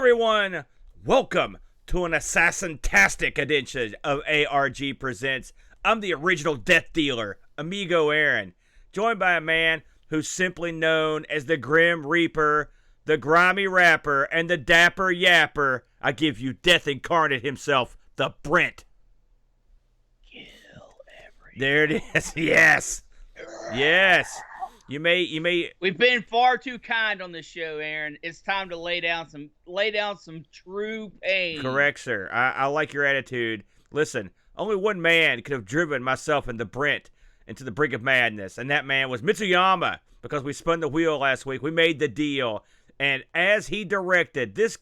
everyone, welcome to an assassin-tastic edition of ARG Presents. I'm the original death dealer, Amigo Aaron, joined by a man who's simply known as the Grim Reaper, the Grimy Rapper, and the Dapper Yapper. I give you death incarnate himself, the Brent. Kill everyone. There it is. Yes. Yes. You may. We've been far too kind on this show, Aaron. It's time to lay down some true pain. Correct, sir. I like your attitude. Listen, only one man could have driven myself and the Brent into the brink of madness, and that man was Mitsuyama, because we spun the wheel last week. We made the deal, and as he directed, this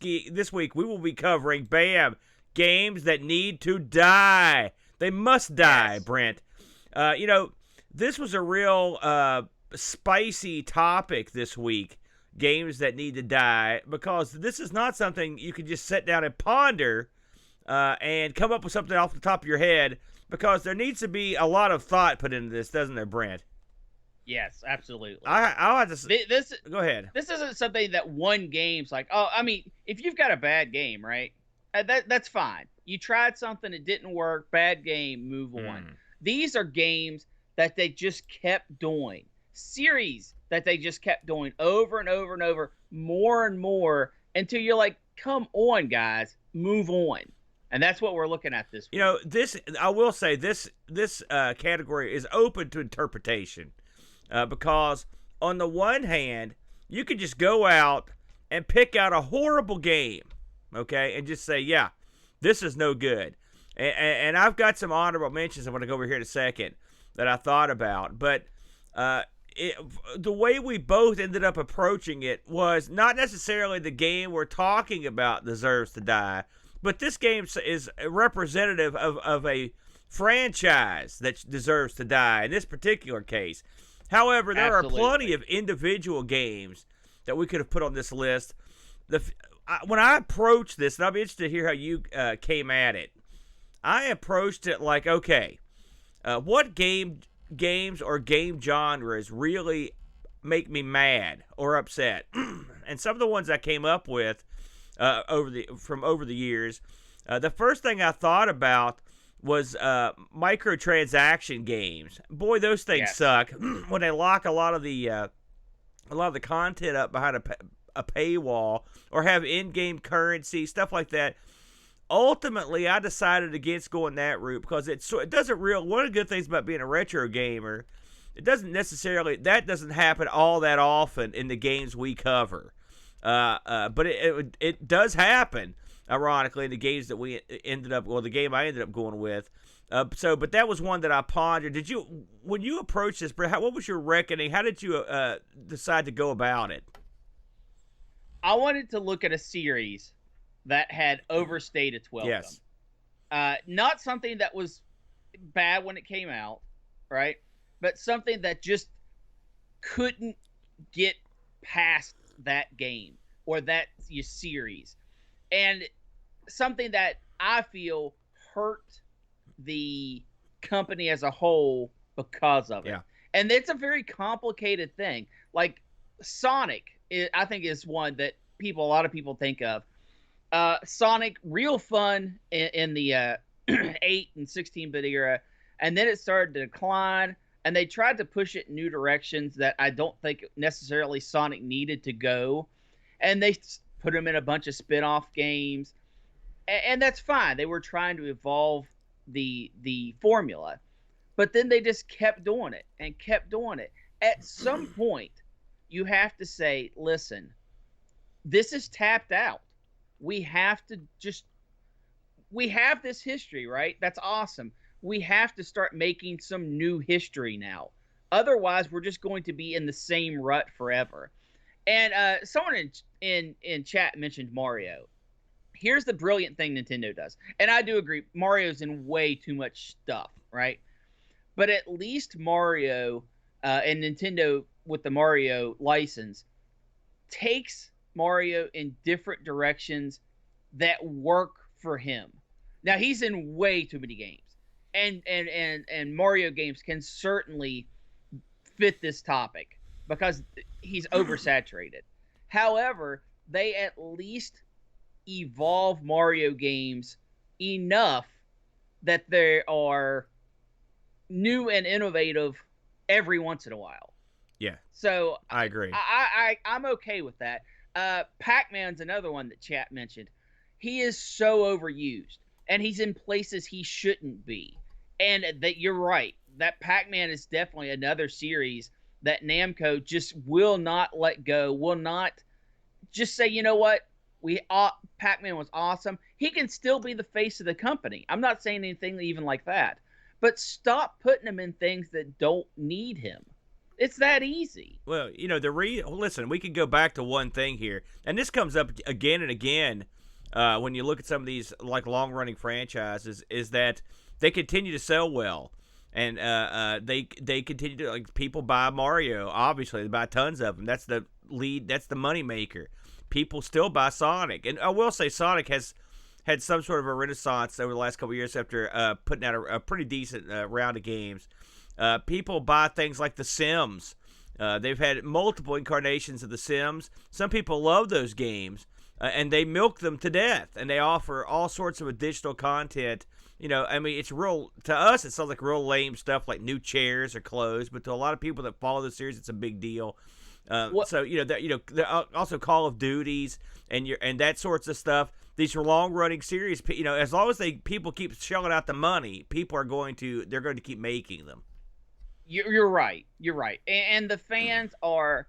week we will be covering, bam, games that need to die. They must die, yes. Brent. This was a real spicy topic this week, games that need to die, because this is not something you can just sit down and ponder and come up with something off the top of your head, because there needs to be a lot of thought put into this, doesn't there, Brent? Yes, absolutely. I'll have to go ahead. This isn't something that one game's like, oh, I mean, if you've got a bad game, right, that's fine. You tried something, it didn't work, bad game, move on. These are games that they just kept doing. Series that they just kept doing over and over and over, more and more, until you're like, come on, guys, move on. And that's what we're looking at this week. I will say this category is open to interpretation, because on the one hand, you could just go out and pick out a horrible game, okay, and just say, yeah, this is no good. And I've got some honorable mentions I'm going to go over here in a second that I thought about, but the way we both ended up approaching it was not necessarily the game we're talking about deserves to die, but this game is representative of a franchise that deserves to die in this particular case. However, there Absolutely. are plenty of individual games that we could have put on this list. When I approached this, and I'll be interested to hear how you came at it, I approached it like, okay, what games or game genres really make me mad or upset? And some of the ones I came up with over the years, the first thing I thought about was microtransaction games. Boy, those things suck when they lock a lot of the content up behind a paywall, or have in-game currency, stuff like that. Ultimately, I decided against going that route, because it doesn't one of the good things about being a retro gamer, that doesn't happen all that often in the games we cover. But it does happen, ironically, in the games that the game I ended up going with. But that was one that I pondered. When you approached this, Brett, what was your reckoning? How did you decide to go about it? I wanted to look at a series that had overstayed its welcome. Yes. Not something that was bad when it came out, right? But something that just couldn't get past that game or that series. And something that I feel hurt the company as a whole because of it. Yeah. And it's a very complicated thing. Like Sonic, I think, is one that a lot of people think of. Sonic, real fun in the 8 and 16-bit era, and then it started to decline, and they tried to push it in new directions that I don't think necessarily Sonic needed to go, and they put him in a bunch of spin-off games, and that's fine. They were trying to evolve the formula, but then they just kept doing it and kept doing it. At some point, you have to say, listen, this is tapped out. We have this history, right? That's awesome. We have to start making some new history now. Otherwise, we're just going to be in the same rut forever. And someone in chat mentioned Mario. Here's the brilliant thing Nintendo does. And I do agree, Mario's in way too much stuff, right? But at least Mario and Nintendo, with the Mario license, takes Mario in different directions that work for him. Now, he's in way too many games, and Mario games can certainly fit this topic because he's oversaturated. However, they at least evolve Mario games enough that they are new and innovative every once in a while. Yeah, So I agree. I'm okay with that. Pac-Man's another one that chat mentioned. He is so overused, and he's in places he shouldn't be. And that you're right. That Pac-Man is definitely another series that Namco just will not let go. Will not just say, you know what, Pac-Man was awesome. He can still be the face of the company. I'm not saying anything even like that. But stop putting him in things that don't need him. It's that easy. Well, listen, we could go back to one thing here, and this comes up again and again when you look at some of these like long-running franchises, is that they continue to sell well, and they continue to, like, people buy Mario. Obviously, they buy tons of them. That's the lead. That's the money maker. People still buy Sonic, and I will say Sonic has had some sort of a renaissance over the last couple of years after putting out a pretty decent round of games. People buy things like The Sims. They've had multiple incarnations of The Sims. Some people love those games, and they milk them to death, and they offer all sorts of additional content. I mean, it's real, to us, it sounds like real lame stuff like new chairs or clothes, but to a lot of people that follow the series, it's a big deal. So also Call of Duties and that sorts of stuff. These are long running series. As long as people keep shelling out the money, they're going to keep making them. You're right. You're right. And the fans are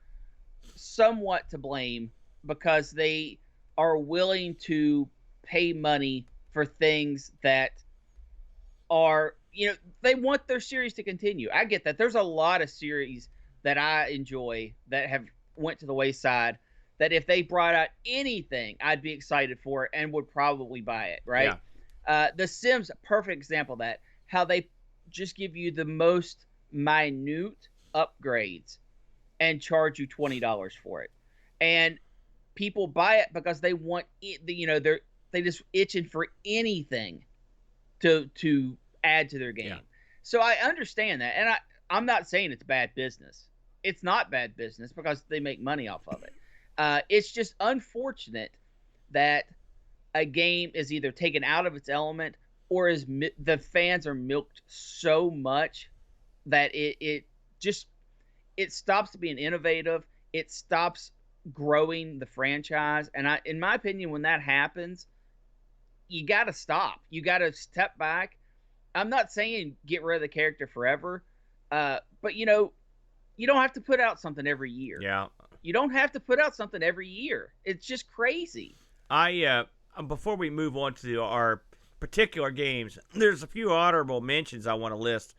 somewhat to blame because they are willing to pay money for things that are, they want their series to continue. I get that. There's a lot of series that I enjoy that have went to the wayside that if they brought out anything, I'd be excited for it and would probably buy it, right? Yeah. The Sims, perfect example of that, how they just give you the most minute upgrades and charge you $20 for it. And people buy it because they want it, they just itching for anything to add to their game. Yeah. So I understand that. And I'm not saying it's bad business. It's not bad business because they make money off of it. It's just unfortunate that a game is either taken out of its element or the fans are milked so much that it stops being innovative. It stops growing the franchise. And in my opinion, when that happens, you got to stop. You got to step back. I'm not saying get rid of the character forever, but you don't have to put out something every year. Yeah. You don't have to put out something every year. It's just crazy. Before we move on to our particular games, there's a few honorable mentions I want to list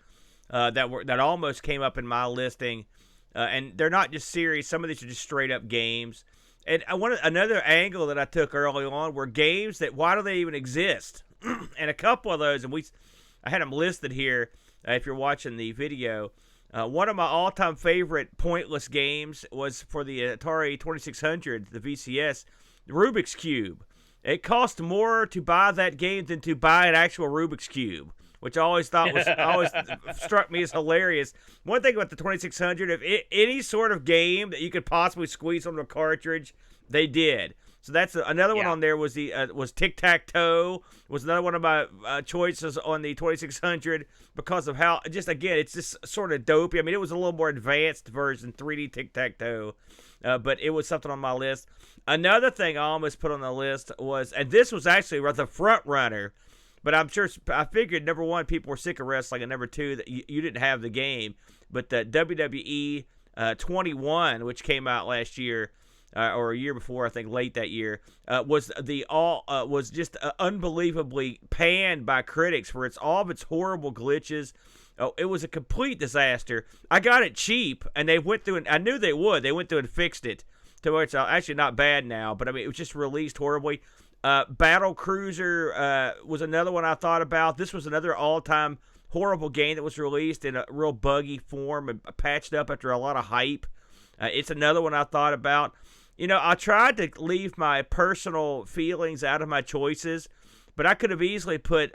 that almost came up in my listing, and they're not just series. Some of these are just straight up games. And another angle that I took early on were games that, why do they even exist? And a couple of those, and I had them listed here. If you're watching the video. One of my all-time favorite pointless games was for the Atari 2600, the VCS, Rubik's Cube. It cost more to buy that game than to buy an actual Rubik's Cube, which I always thought always struck me as hilarious. One thing about the 2600, if any sort of game that you could possibly squeeze onto a cartridge, they did. So that's another one on there was Tic-Tac-Toe, was another one of my choices on the 2600 because of how, just again, it's just sort of dopey. I mean, it was a little more advanced version, 3D Tic-Tac-Toe, but it was something on my list. Another thing I almost put on the list was, and this was actually the front runner, but I figured, number one, people were sick of wrestling, and number two, that you didn't have the game, but the WWE 21, which came out last year, or a year before, I think late that year, was just unbelievably panned by critics for all of its horrible glitches. Oh, it was a complete disaster. I got it cheap, and they went through and I knew they would. They went through and fixed it to where it's actually not bad now, but I mean, it was just released horribly. Battle Cruiser was another one I thought about. This was another all-time horrible game that was released in a real buggy form and patched up after a lot of hype. It's another one I thought about. I tried to leave my personal feelings out of my choices, but I could have easily put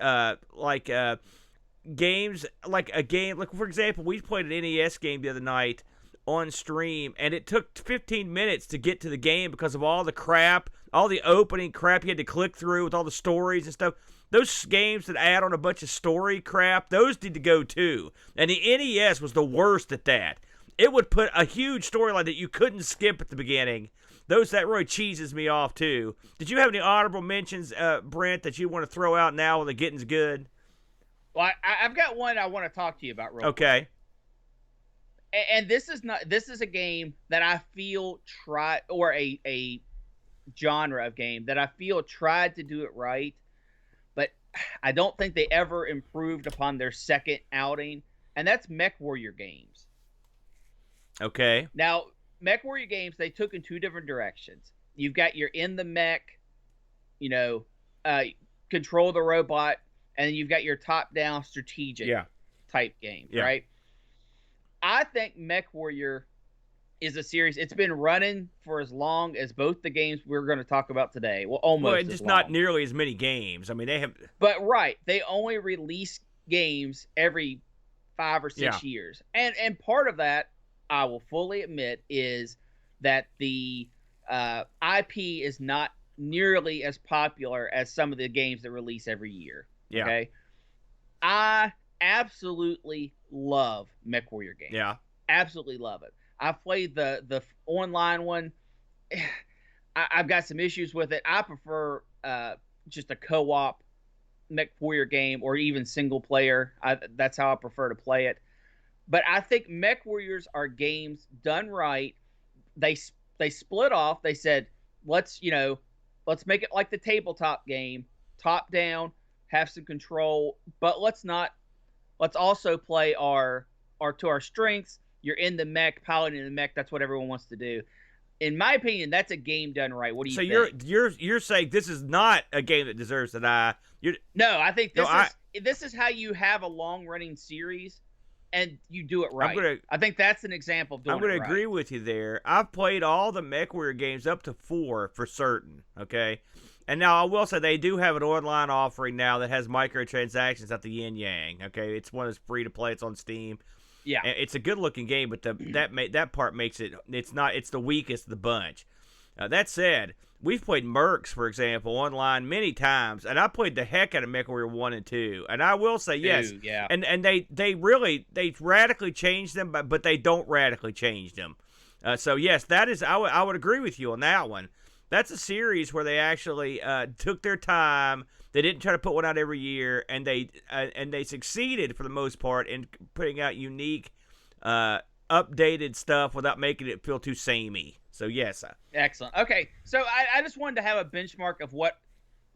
games, like a game, like for example, we played an NES game the other night on stream, and it took 15 minutes to get to the game because of all the crap all the opening crap you had to click through with all the stories and stuff. Those games that add on a bunch of story crap, those need to go too. And the NES was the worst at that. It would put a huge storyline that you couldn't skip at the beginning. That really cheeses me off too. Did you have any honorable mentions, Brent, that you want to throw out now when the getting's good? Well, I've got one I want to talk to you about real quick. Okay. And this is a game that I feel or a genre of game that I feel tried to do it right, but I don't think they ever improved upon their second outing, and that's Mech Warrior games. Okay. Now, Mech Warrior games, they took in two different directions. You've got your in the mech, control the robot, and then you've got your top-down strategic type games, right? I think Mech Warrior is a series. It's been running for as long as both the games we're going to talk about today. Well, almost. Well, just not nearly as many games. I mean, they have. But they only release games every 5 or 6 years, and part of that, I will fully admit, is that the IP is not nearly as popular as some of the games that release every year. Yeah. Okay. I absolutely love Mech Warrior games. Yeah. Absolutely love it. I've played the online one. I've got some issues with it. I prefer just a co-op Mech Warrior game, or even single player. That's how I prefer to play it. But I think Mech Warriors are games done right. They split off. They said, let's make it like the tabletop game, top down, have some control, but let's also play our strengths. You're in the mech, piloting the mech. That's what everyone wants to do. In my opinion, that's a game done right. What do you think? So you're saying this is not a game that deserves an eye? No, I think this is how you have a long running series, and you do it right. I think that's an example of doing it right. I'm going to agree with you there. I've played all the Mech Warrior games up to 4 for certain. Okay, and now I will say they do have an online offering now that has microtransactions at the yin yang. Okay, it's one that's free to play. It's on Steam. Yeah, and it's a good looking game, but that part makes it. It's the weakest of the bunch. That said, we've played Mercs, for example, online many times, and I played the heck out of Mech Warrior 1 and 2. And I will say, yes, and they radically changed them, but they don't radically change them. So yes, that is I would agree with you on that one. That's a series where they actually took their time. They didn't try to put one out every year, and they succeeded for the most part in putting out unique, updated stuff without making it feel too samey. So yes. Excellent. Okay, so I just wanted to have a benchmark of what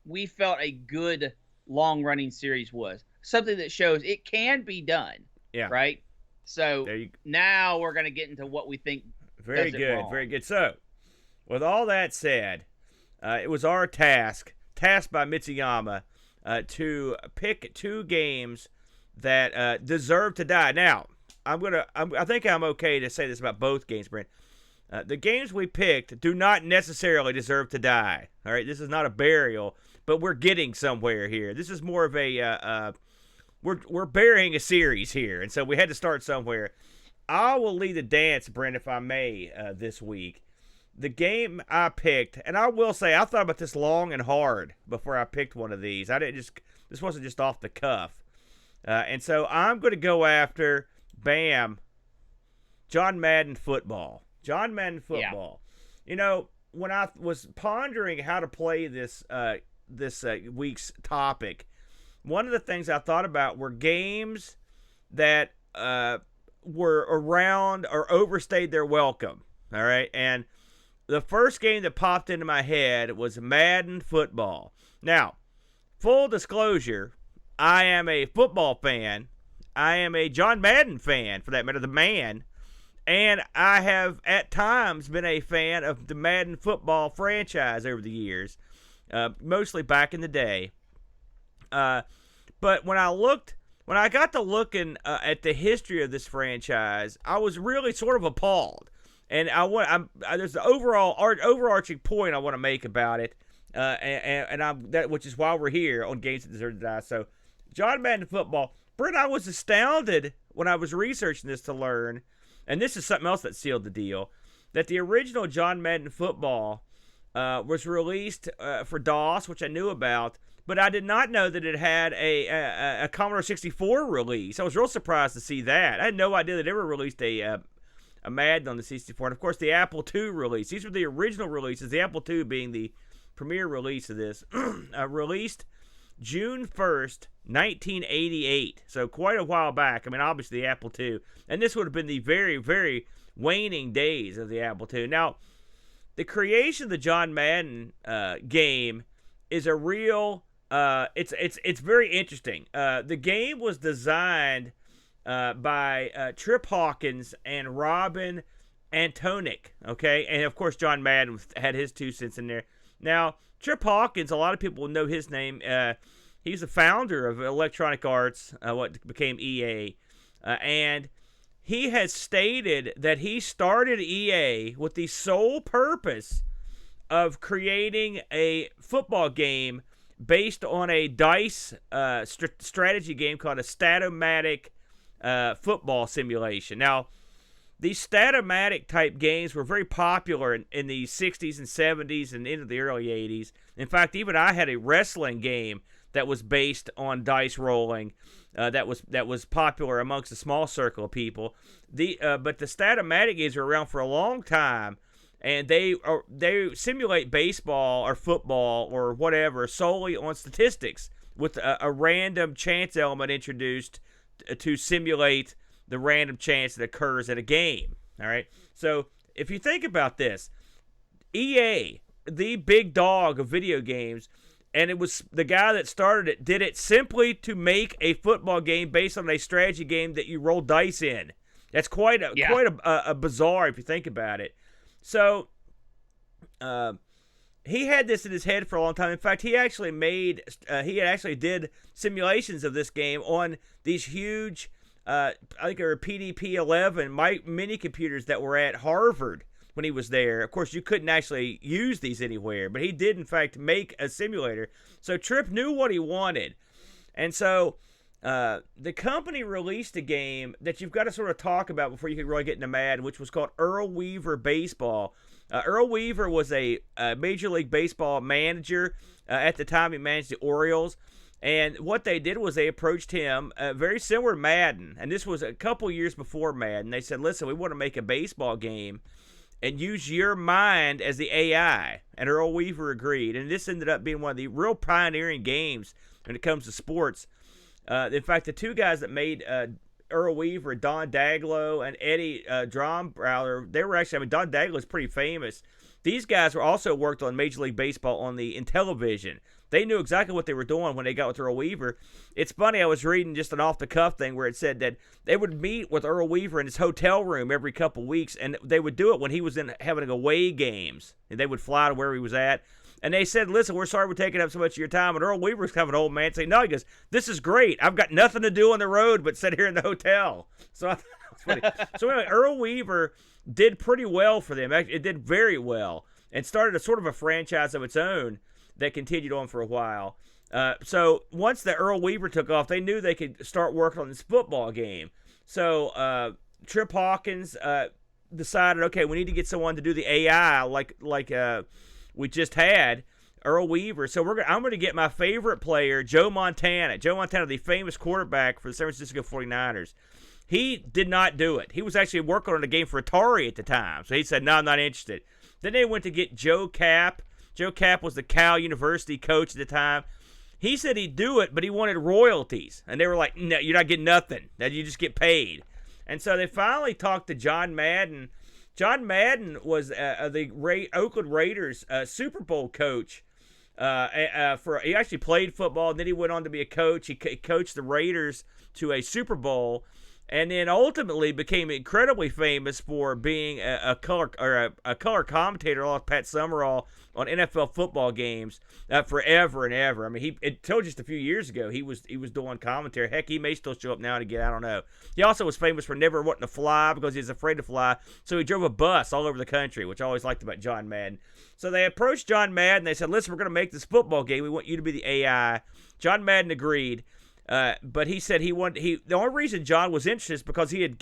we felt a good long-running series was. Something that shows it can be done. Yeah. Right? So now we're going to get into what we think Very good, very good. So, with all that said, it was our tasked by Mitsuyama, to pick 2 games that deserve to die. Now, I think I'm okay to say this about both games, Brent. The games we picked do not necessarily deserve to die. All right, this is not a burial, but we're getting somewhere here. This is more of a we're burying a series here, and so we had to start somewhere. I will lead the dance, Brent, if I may, this week. The game I picked, and I will say I thought about this long and hard before I picked one of these. This wasn't just off the cuff, and so I'm going to go after John Madden Football. John Madden Football. Yeah. When I was pondering how to play this week's topic, one of the things I thought about were games that were around or overstayed their welcome. All right, and the first game that popped into my head was Madden Football. Now, full disclosure, I am a football fan. I am a John Madden fan, for that matter, the man. And I have, at times, been a fan of the Madden Football franchise over the years, mostly back in the day. But when I got to looking at the history of this franchise, I was really sort of appalled. And there's an overarching point I want to make about it, which is why we're here on Games That Deserve to Die. So, John Madden Football. Brent, I was astounded when I was researching this to learn, and this is something else that sealed the deal, that the original John Madden Football was released for DOS, which I knew about, but I did not know that it had a Commodore 64 release. I was real surprised to see that. I had no idea that it ever released a Madden on the 64, and of course the Apple II release. These were the original releases, the Apple II being the premier release of this, released June 1st, 1988, so quite a while back. I mean, obviously the Apple II, and this would have been the very, very waning days of the Apple II. Now, the creation of the John Madden game is a real, it's very interesting. The game was designed by Trip Hawkins and Robin Antoniuk, okay? And, of course, John Madden had his 2 cents in there. Now, Trip Hawkins, a lot of people will know his name. He's the founder of Electronic Arts, what became EA. And he has stated that he started EA with the sole purpose of creating a football game based on a dice strategy game called a Statomatic football simulation. Now, these Statomatic type games were very popular in the 60s and 70s and into the early 80s. In fact, even I had a wrestling game that was based on dice rolling that was popular amongst a small circle of people. But the Statomatic games were around for a long time, and they simulate baseball or football or whatever solely on statistics with a random chance element introduced to simulate the random chance that occurs in a game. All right. So if you think about this, EA, the big dog of video games, and it was the guy that started it, did it simply to make a football game based on a strategy game that you roll dice in. That's quite a bizarre if you think about it. So he had this in his head for a long time. In fact, he actually did simulations of this game on these huge, I think they were PDP-11 mini computers that were at Harvard when he was there. Of course, you couldn't actually use these anywhere, but he did, in fact, make a simulator. So Tripp knew what he wanted. And so the company released a game that you've got to sort of talk about before you can really get into Madden, which was called Earl Weaver Baseball. Earl Weaver was a Major League Baseball manager. At the time, he managed the Orioles. And what they did was they approached him, very similar to Madden, and this was a couple years before Madden. They said, listen, we want to make a baseball game and use your mind as the AI. And Earl Weaver agreed. And this ended up being one of the real pioneering games when it comes to sports. In fact, the 2 guys that made Earl Weaver, Don Daglow and Eddie Drombrowder, they were actually, Don Daglow's pretty famous. These guys were also worked on Major League Baseball on the Intellivision. They knew exactly what they were doing when they got with Earl Weaver. It's funny, I was reading just an off-the-cuff thing where it said that they would meet with Earl Weaver in his hotel room every couple weeks, and they would do it when he was having away games. And they would fly to where he was at. And they said, listen, we're sorry we're taking up so much of your time. And Earl Weaver's kind of an old man saying, no, he goes, this is great. I've got nothing to do on the road but sit here in the hotel. So I thought it was funny. So anyway, Earl Weaver did pretty well for them. It did very well and started a sort of a franchise of its own that continued on for a while. So once the Earl Weaver took off, they knew they could start working on this football game. So Trip Hawkins decided, okay, we need to get someone to do the AI like we just had, Earl Weaver. So I'm going to get my favorite player, Joe Montana. Joe Montana, the famous quarterback for the San Francisco 49ers. He did not do it. He was actually working on a game for Atari at the time. So he said, no, I'm not interested. Then they went to get Joe Kapp. Joe Kapp was the Cal University coach at the time. He said he'd do it, but he wanted royalties. And they were like, no, you're not getting nothing. You just get paid. And so they finally talked to John Madden. John Madden was the Oakland Raiders Super Bowl coach. He actually played football, and then he went on to be a coach. He coached the Raiders to a Super Bowl, and then ultimately became incredibly famous for being a color commentator along with Pat Summerall on NFL football games forever and ever. I mean, until just a few years ago, he was doing commentary. Heck, he may still show up now and again. I don't know. He also was famous for never wanting to fly because he was afraid to fly, so he drove a bus all over the country, which I always liked about John Madden. So they approached John Madden. They said, listen, we're going to make this football game. We want you to be the AI. John Madden agreed. But he said the only reason John was interested is because he had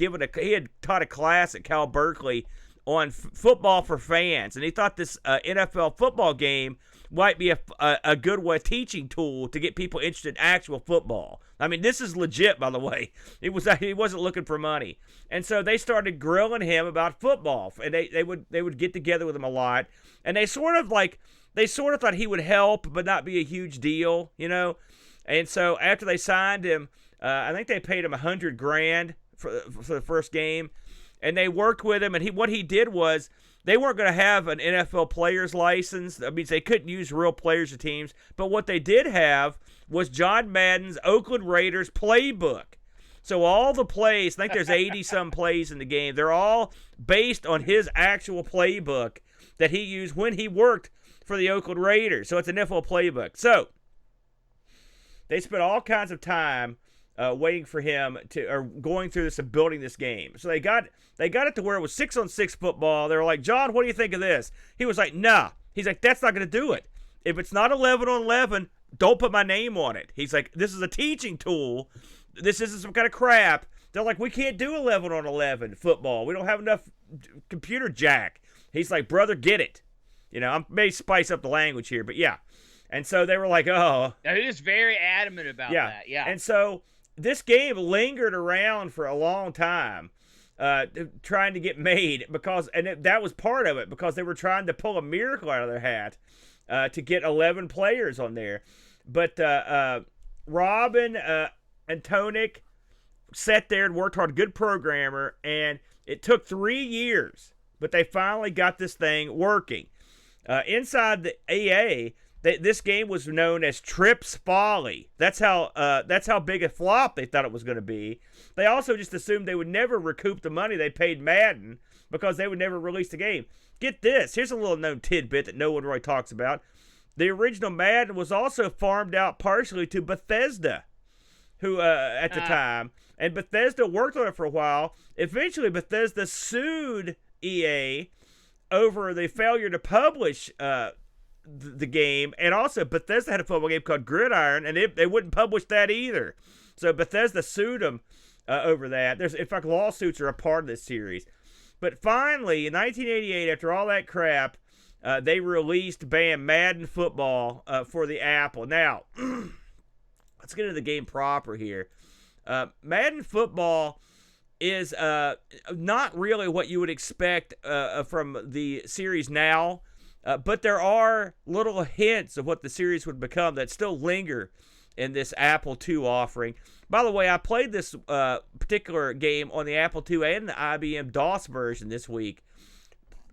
taught a class at Cal Berkeley on football for fans, and he thought this NFL football game might be a good way teaching tool to get people interested in actual football. I mean, this is legit, by the way. He wasn't looking for money, and so they started grilling him about football, and they would get together with him a lot, and they sort of thought he would help, but not be a huge deal, you know. And so after they signed him, I think they paid him $100,000 for the first game, and they worked with him. And what he did was, they weren't going to have an NFL player's license. That means they couldn't use real players or teams. But what they did have was John Madden's Oakland Raiders playbook. So all the plays, I think there's 80-some plays in the game, they're all based on his actual playbook that he used when he worked for the Oakland Raiders. So it's an NFL playbook. So they spent all kinds of time waiting for him or going through this and building this game. So they got it to where it was 6-on-6 football. They were like, John, what do you think of this? He was like, nah. He's like, that's not going to do it. If it's not 11-on-11, don't put my name on it. He's like, this is a teaching tool. This isn't some kind of crap. They're like, we can't do 11-on-11 football. We don't have enough computer jack. He's like, brother, get it. You know, I may spice up the language here, but yeah. And so they were like, oh. Now, he was very adamant about that. Yeah. And so this game lingered around for a long time, trying to get made that was part of it, because they were trying to pull a miracle out of their hat to get 11 players on there. But Robin and Tonic sat there and worked hard, good programmer, and it took 3 years, but they finally got this thing working. Inside the AA, this game was known as Trips Folly. That's how big a flop they thought it was going to be. They also just assumed they would never recoup the money they paid Madden, because they would never release the game. Get this. Here's a little known tidbit that no one really talks about. The original Madden was also farmed out partially to Bethesda, who at the time. And Bethesda worked on it for a while. Eventually, Bethesda sued EA over the failure to publish the game, and also Bethesda had a football game called Gridiron, and they wouldn't publish that either. So Bethesda sued them over that. In fact, lawsuits are a part of this series. But finally, in 1988, after all that crap, they released Madden Football for the Apple. Now, let's get into the game proper here. Madden Football is not really what you would expect from the series now. But there are little hints of what the series would become that still linger in this Apple II offering. By the way, I played this particular game on the Apple II and the IBM DOS version this week.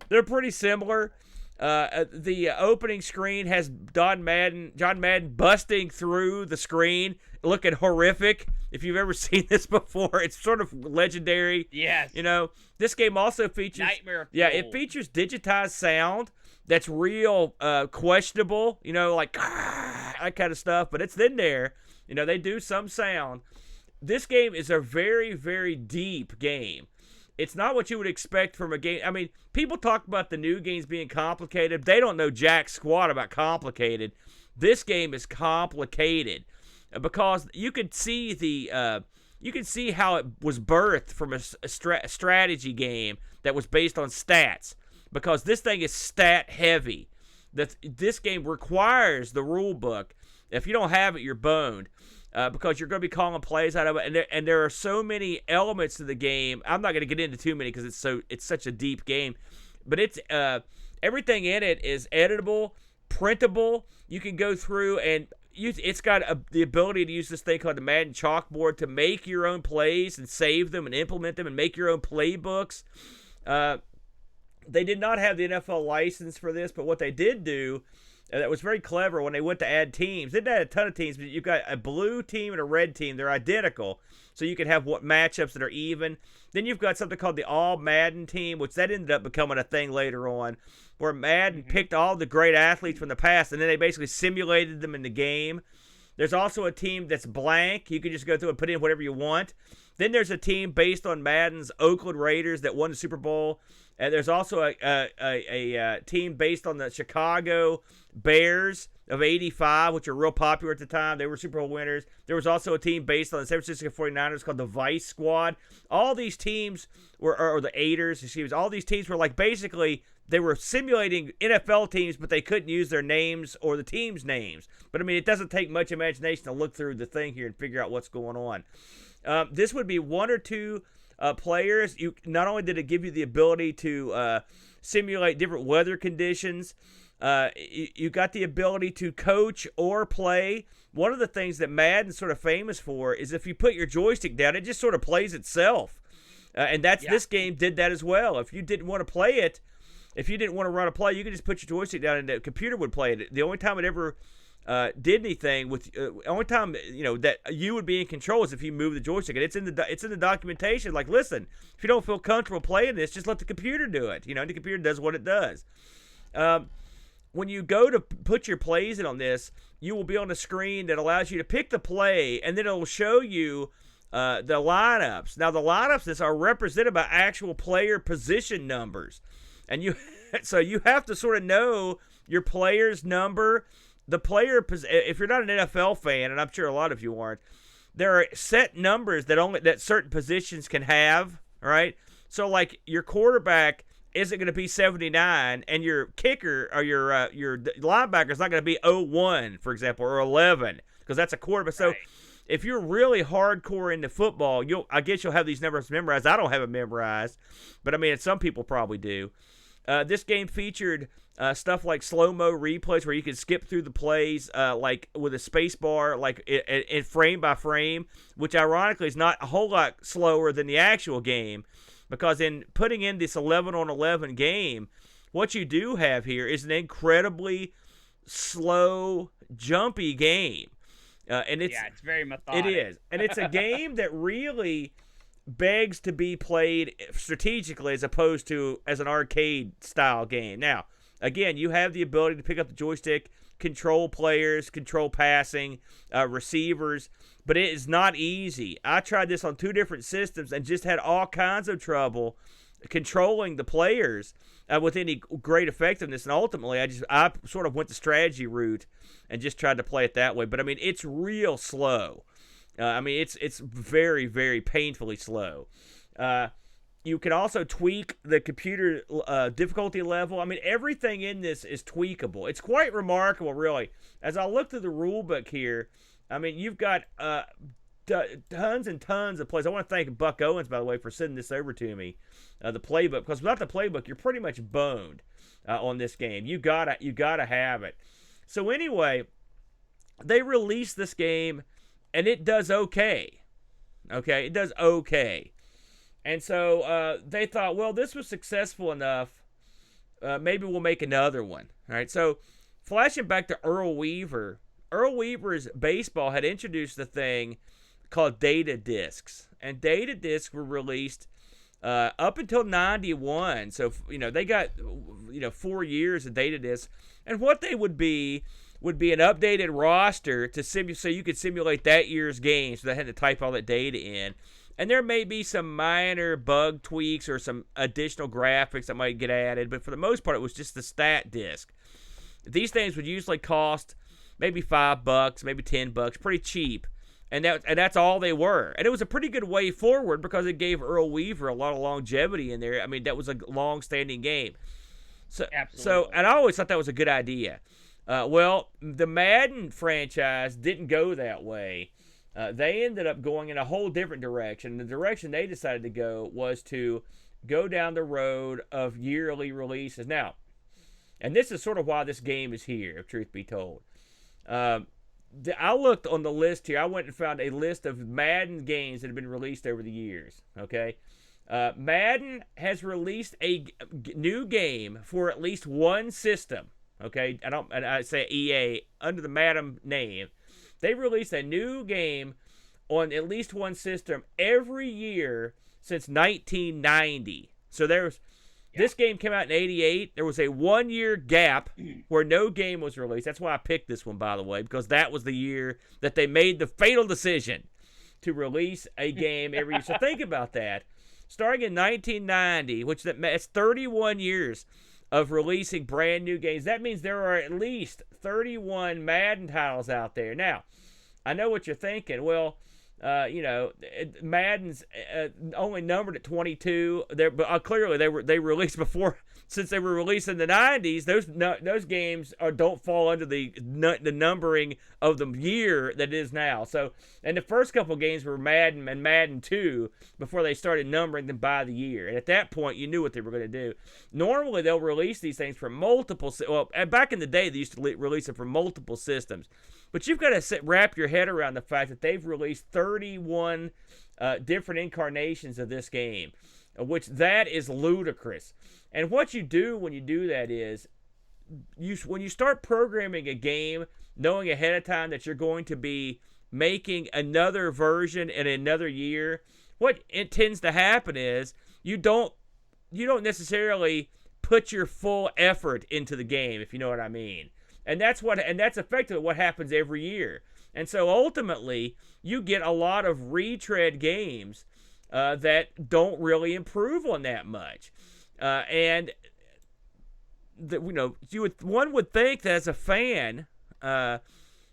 They're pretty similar. The opening screen has John Madden busting through the screen, looking horrific. If you've ever seen this before, it's sort of legendary. Yes. You know, this game also features Nightmare. Yeah, it features digitized sound that's real questionable, you know, like that kind of stuff, but it's in there. You know, they do some sound. This game is a very, very deep game. It's not what you would expect from a game. I mean, people talk about the new games being complicated. They don't know jack squat about complicated. This game is complicated because you could see how it was birthed from a strategy game that was based on stats. Because this thing is stat heavy. This game requires the rule book. If you don't have it, you're boned. Because you're going to be calling plays out of it. And there are so many elements to the game. I'm not going to get into too many because it's such a deep game. But it's everything in it is editable, printable. You can go through and it's got the ability to use this thing called the Madden chalkboard to make your own plays and save them and implement them and make your own playbooks. They did not have the NFL license for this, but what they did do that was very clever when they went to add teams. They didn't add a ton of teams, but you've got a blue team and a red team. They're identical, so you can have matchups that are even. Then you've got something called the All Madden team, which that ended up becoming a thing later on, where Madden picked all the great athletes from the past, and then they basically simulated them in the game. There's also a team that's blank. You can just go through and put in whatever you want. Then there's a team based on Madden's Oakland Raiders that won the Super Bowl. And there's also a team based on the Chicago Bears of '85, which are real popular at the time. They were Super Bowl winners. There was also a team based on the San Francisco 49ers called the Vice Squad. All these teams were, or the Aiders, excuse me, all these teams were like basically they were simulating NFL teams, but they couldn't use their names or the teams' names. But I mean, it doesn't take much imagination to look through the thing here and figure out what's going on. This would be one or two players. You not only did it give you the ability to simulate different weather conditions, you got the ability to coach or play. One of the things that Madden's sort of famous for is if you put your joystick down, it just sort of plays itself. And this game did that as well. If you didn't want to play it, if you didn't want to run a play, you could just put your joystick down and the computer would play it. The only time it ever did anything with, only time that you would be in control is if you move the joystick. And it's in the documentation. Like, listen, if you don't feel comfortable playing this, just let the computer do it. The computer does what it does. When you go to put your plays in on this, you will be on a screen that allows you to pick the play, and then it will show you the lineups. Now, the lineups are represented by actual player position numbers. And so you have to sort of know your player's number. The player, if you're not an NFL fan, and I'm sure a lot of you aren't, there are set numbers that certain positions can have, right? So, like, your quarterback isn't going to be 79, and your kicker or your linebacker is not going to be 01, for example, or 11, because that's a quarterback. So, if you're really hardcore into football, I guess you'll have these numbers memorized. I don't have it memorized, but I mean, some people probably do. This game featured stuff like slow-mo replays where you can skip through the plays like with a space bar, like in frame by frame, which ironically is not a whole lot slower than the actual game, because in putting in this 11-on-11 game, what you do have here is an incredibly slow, jumpy game. And it's very methodical. It is. And it's a game that really begs to be played strategically as opposed to as an arcade-style game. Now, again, you have the ability to pick up the joystick, control players, control passing, receivers, but it is not easy. I tried this on 2 different systems and just had all kinds of trouble controlling the players with any great effectiveness. And ultimately, I sort of went the strategy route and just tried to play it that way. But I mean, it's real slow. I mean, it's very, very painfully slow. You can also tweak the computer difficulty level. I mean, everything in this is tweakable. It's quite remarkable, really. As I look through the rule book here, I mean, you've got tons and tons of plays. I want to thank Buck Owens, by the way, for sending this over to me, the playbook. Because without the playbook, you're pretty much boned on this game. You gotta have it. So anyway, they released this game, and it does okay. Okay, it does okay. And so they thought, well, this was successful enough. Maybe we'll make another one. All right. So flashing back to Earl Weaver's baseball had introduced the thing called data discs, and data discs were released up until '91. So they got 4 years of data discs, and what they would be an updated roster to so you could simulate that year's game. So they had to type all that data in. And there may be some minor bug tweaks or some additional graphics that might get added, but for the most part, it was just the stat disc. These things would usually cost maybe $5, maybe $10, pretty cheap, and that's all they were. And it was a pretty good way forward because it gave Earl Weaver a lot of longevity in there. I mean, that was a long-standing game. And I always thought that was a good idea. Well, the Madden franchise didn't go that way. They ended up going in a whole different direction. The direction they decided to go was to go down the road of yearly releases. Now, and this is sort of why this game is here, if truth be told. I looked on the list here. I went and found a list of Madden games that have been released over the years. Okay, Madden has released a new game for at least one system. Okay, and I say EA under the Madden name. They released a new game on at least one system every year since 1990. So this game came out in 88. There was a 1-year gap where no game was released. That's why I picked this one, by the way, because that was the year that they made the fatal decision to release a game every year. So think about that. Starting in 1990, which that's 31 years of releasing brand new games. That means there are at least 31 Madden titles out there. Now, I know what you're thinking. Well, Madden's only numbered at 22. But clearly they released before, since they were released in the 90s. Those games don't fall under the numbering of the year that it is now. So, and the first couple games were Madden and Madden 2 before they started numbering them by the year. And at that point, you knew what they were going to do. Normally, they'll release these things for multiple. Well, back in the day, they used to release it for multiple systems. But you've got to wrap your head around the fact that they've released 31 different incarnations of this game, which that is ludicrous. And what you do when you do that is, when you start programming a game, knowing ahead of time that you're going to be making another version in another year, what it tends to happen is you don't necessarily put your full effort into the game, if you know what I mean. And that's effectively what happens every year. And so ultimately, you get a lot of retread games that don't really improve on that much. One would think that as a fan,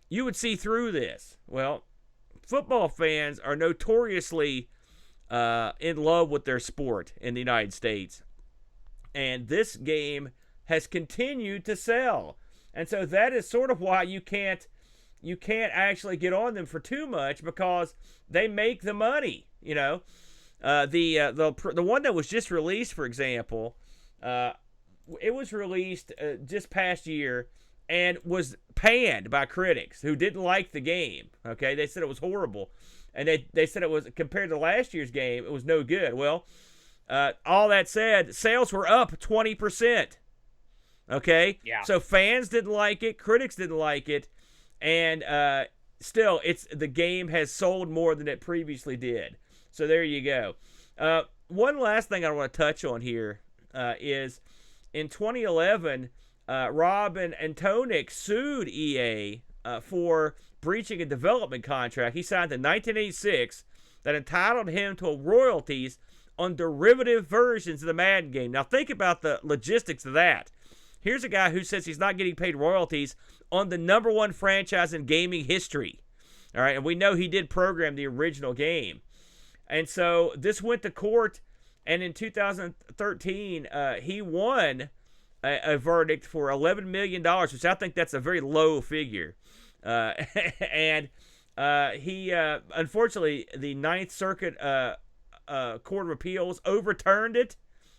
you would see through this. Well, football fans are notoriously in love with their sport in the United States. And this game has continued to sell. And so that is sort of why you can't actually get on them for too much, because they make the money. The one that was just released, for example, it was released just past year and was panned by critics who didn't like the game. Okay, they said it was horrible, and they said it was, compared to last year's game, it was no good. Well, all that said, sales were up 20%. Okay? Yeah. So fans didn't like it, critics didn't like it, and still, the game has sold more than it previously did. So there you go. One last thing I want to touch on here is in 2011, Robin Antonik sued EA for breaching a development contract he signed in 1986 that entitled him to royalties on derivative versions of the Madden game. Now think about the logistics of that. Here's a guy who says he's not getting paid royalties on the #1 franchise in gaming history. All right, and we know he did program the original game. And so this went to court, and in 2013, he won a verdict for $11 million, which I think that's a very low figure. And he, unfortunately, the Ninth Circuit Court of Appeals overturned it,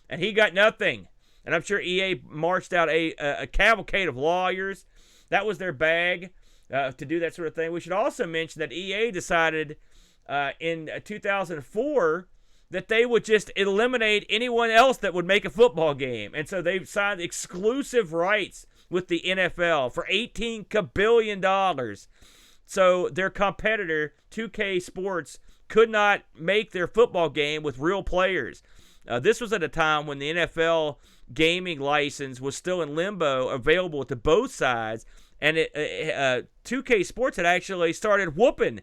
and he got nothing. And I'm sure EA marched out a cavalcade of lawyers. That was their bag to do that sort of thing. We should also mention that EA decided in 2004 that they would just eliminate anyone else that would make a football game. And so they signed exclusive rights with the NFL for $18 billion. So their competitor, 2K Sports, could not make their football game with real players. This was at a time when the NFL gaming license was still in limbo, available to both sides, and 2K Sports had actually started whooping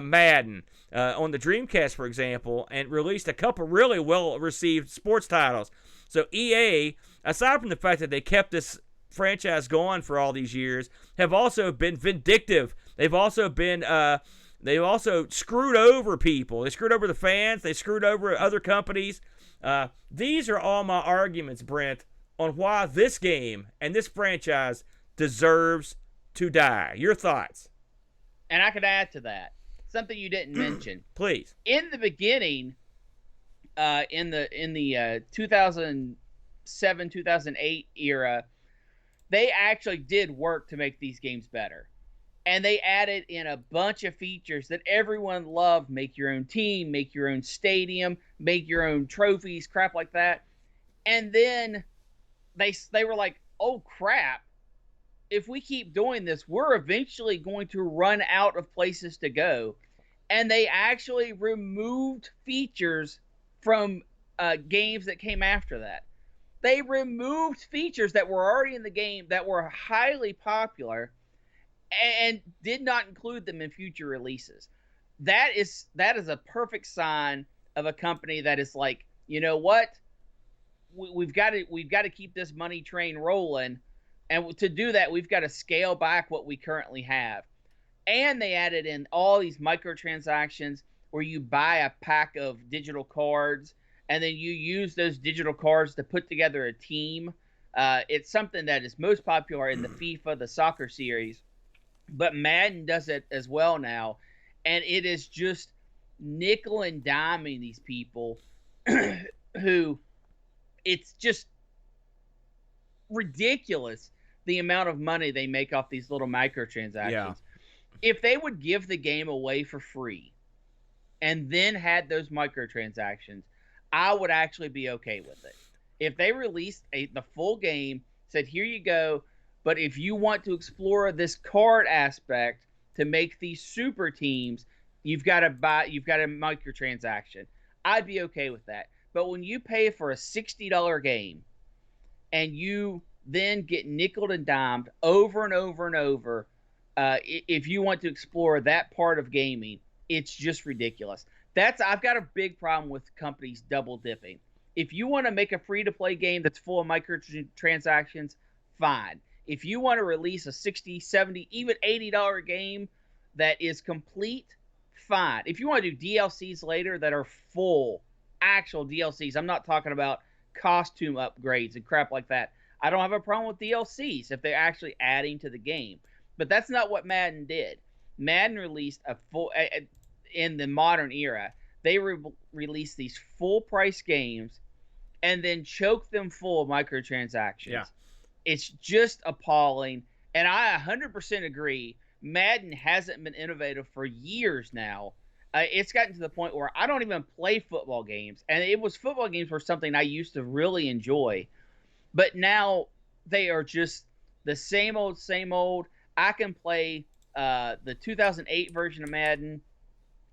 Madden on the Dreamcast, for example, and released a couple really well-received sports titles. So EA, aside from the fact that they kept this franchise going for all these years, have also been vindictive. They've also been they've also screwed over people. They screwed over the fans. They screwed over other companies. These are all my arguments, Brent, on why this game and this franchise deserves to die. Your thoughts? And I could add to that something you didn't mention. Please. In the beginning, in the 2007, 2008 era, they actually did work to make these games better. And they added in a bunch of features that everyone loved. Make your own team, make your own stadium, make your own trophies, crap like that. And then they were like, oh, crap. If we keep doing this, we're eventually going to run out of places to go. And they actually removed features from games that came after that. They removed features that were already in the game that were highly popular and did not include them in future releases. That is a perfect sign of a company that is like, you know what? we've got to keep this money train rolling, and to do that, we've got to scale back what we currently have. And they added in all these microtransactions where you buy a pack of digital cards and then you use those digital cards to put together a team. It's something that is most popular in the FIFA, the soccer series, but Madden does it as well now. And it is just nickel and diming these people who, it's just ridiculous the amount of money they make off these little microtransactions. Yeah. If they would give the game away for free and then had those microtransactions, I would actually be okay with it. If they released the full game, said, here you go, but if you want to explore this card aspect to make these super teams, you've got a microtransaction. I'd be okay with that. But when you pay for a $60 game and you then get nickeled and dimed over and over and over, if you want to explore that part of gaming, it's just ridiculous. I've got a big problem with companies double dipping. If you want to make a free-to-play game that's full of microtransactions, fine. If you want to release a $60, $70, even $80 game that is complete, fine. If you want to do DLCs later that are full, actual DLCs, I'm not talking about costume upgrades and crap like that. I don't have a problem with DLCs if they're actually adding to the game. But that's not what Madden did. Madden released a full, in the modern era, they released these full-price games and then choked them full of microtransactions. Yeah. It's just appalling. And I 100% agree. Madden hasn't been innovative for years now. It's gotten to the point where I don't even play football games. And football games were something I used to really enjoy. But now they are just the same old, same old. I can play the 2008 version of Madden,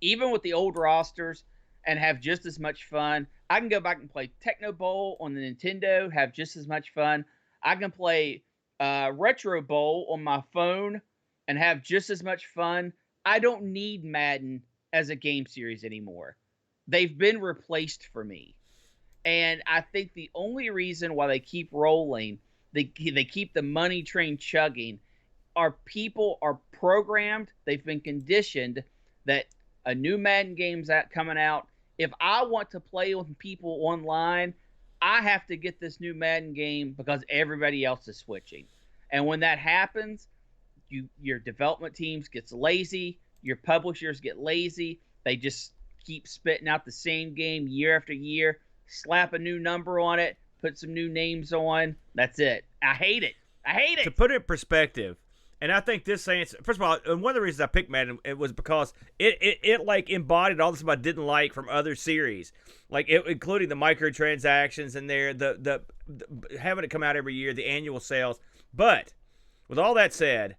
even with the old rosters, and have just as much fun. I can go back and play Techno Bowl on the Nintendo, have just as much fun. I can play Retro Bowl on my phone and have just as much fun. I don't need Madden as a game series anymore. They've been replaced for me. And I think the only reason why they keep rolling, they keep the money train chugging, are people are programmed, they've been conditioned that a new Madden game's coming out. If I want to play with people online, I have to get this new Madden game because everybody else is switching. And when that happens, your development teams gets lazy, your publishers get lazy, they just keep spitting out the same game year after year, slap a new number on it, put some new names on, that's it. I hate it. To put it in perspective, and I think this answer, first of all, one of the reasons I picked Madden, it was because it like embodied all the stuff I didn't like from other series, like including the microtransactions in there, the having it come out every year, the annual sales. But with all that said,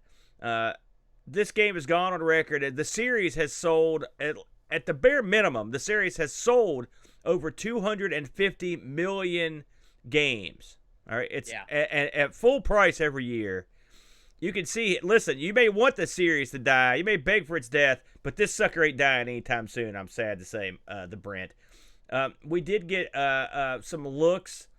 this game has gone on record. The series has sold at the bare minimum. The series has sold over 250 million games. All right, it's at full price every year. You can see, listen, you may want the series to die. You may beg for its death, but this sucker ain't dying anytime soon, I'm sad to say, the Brent. We did get some looks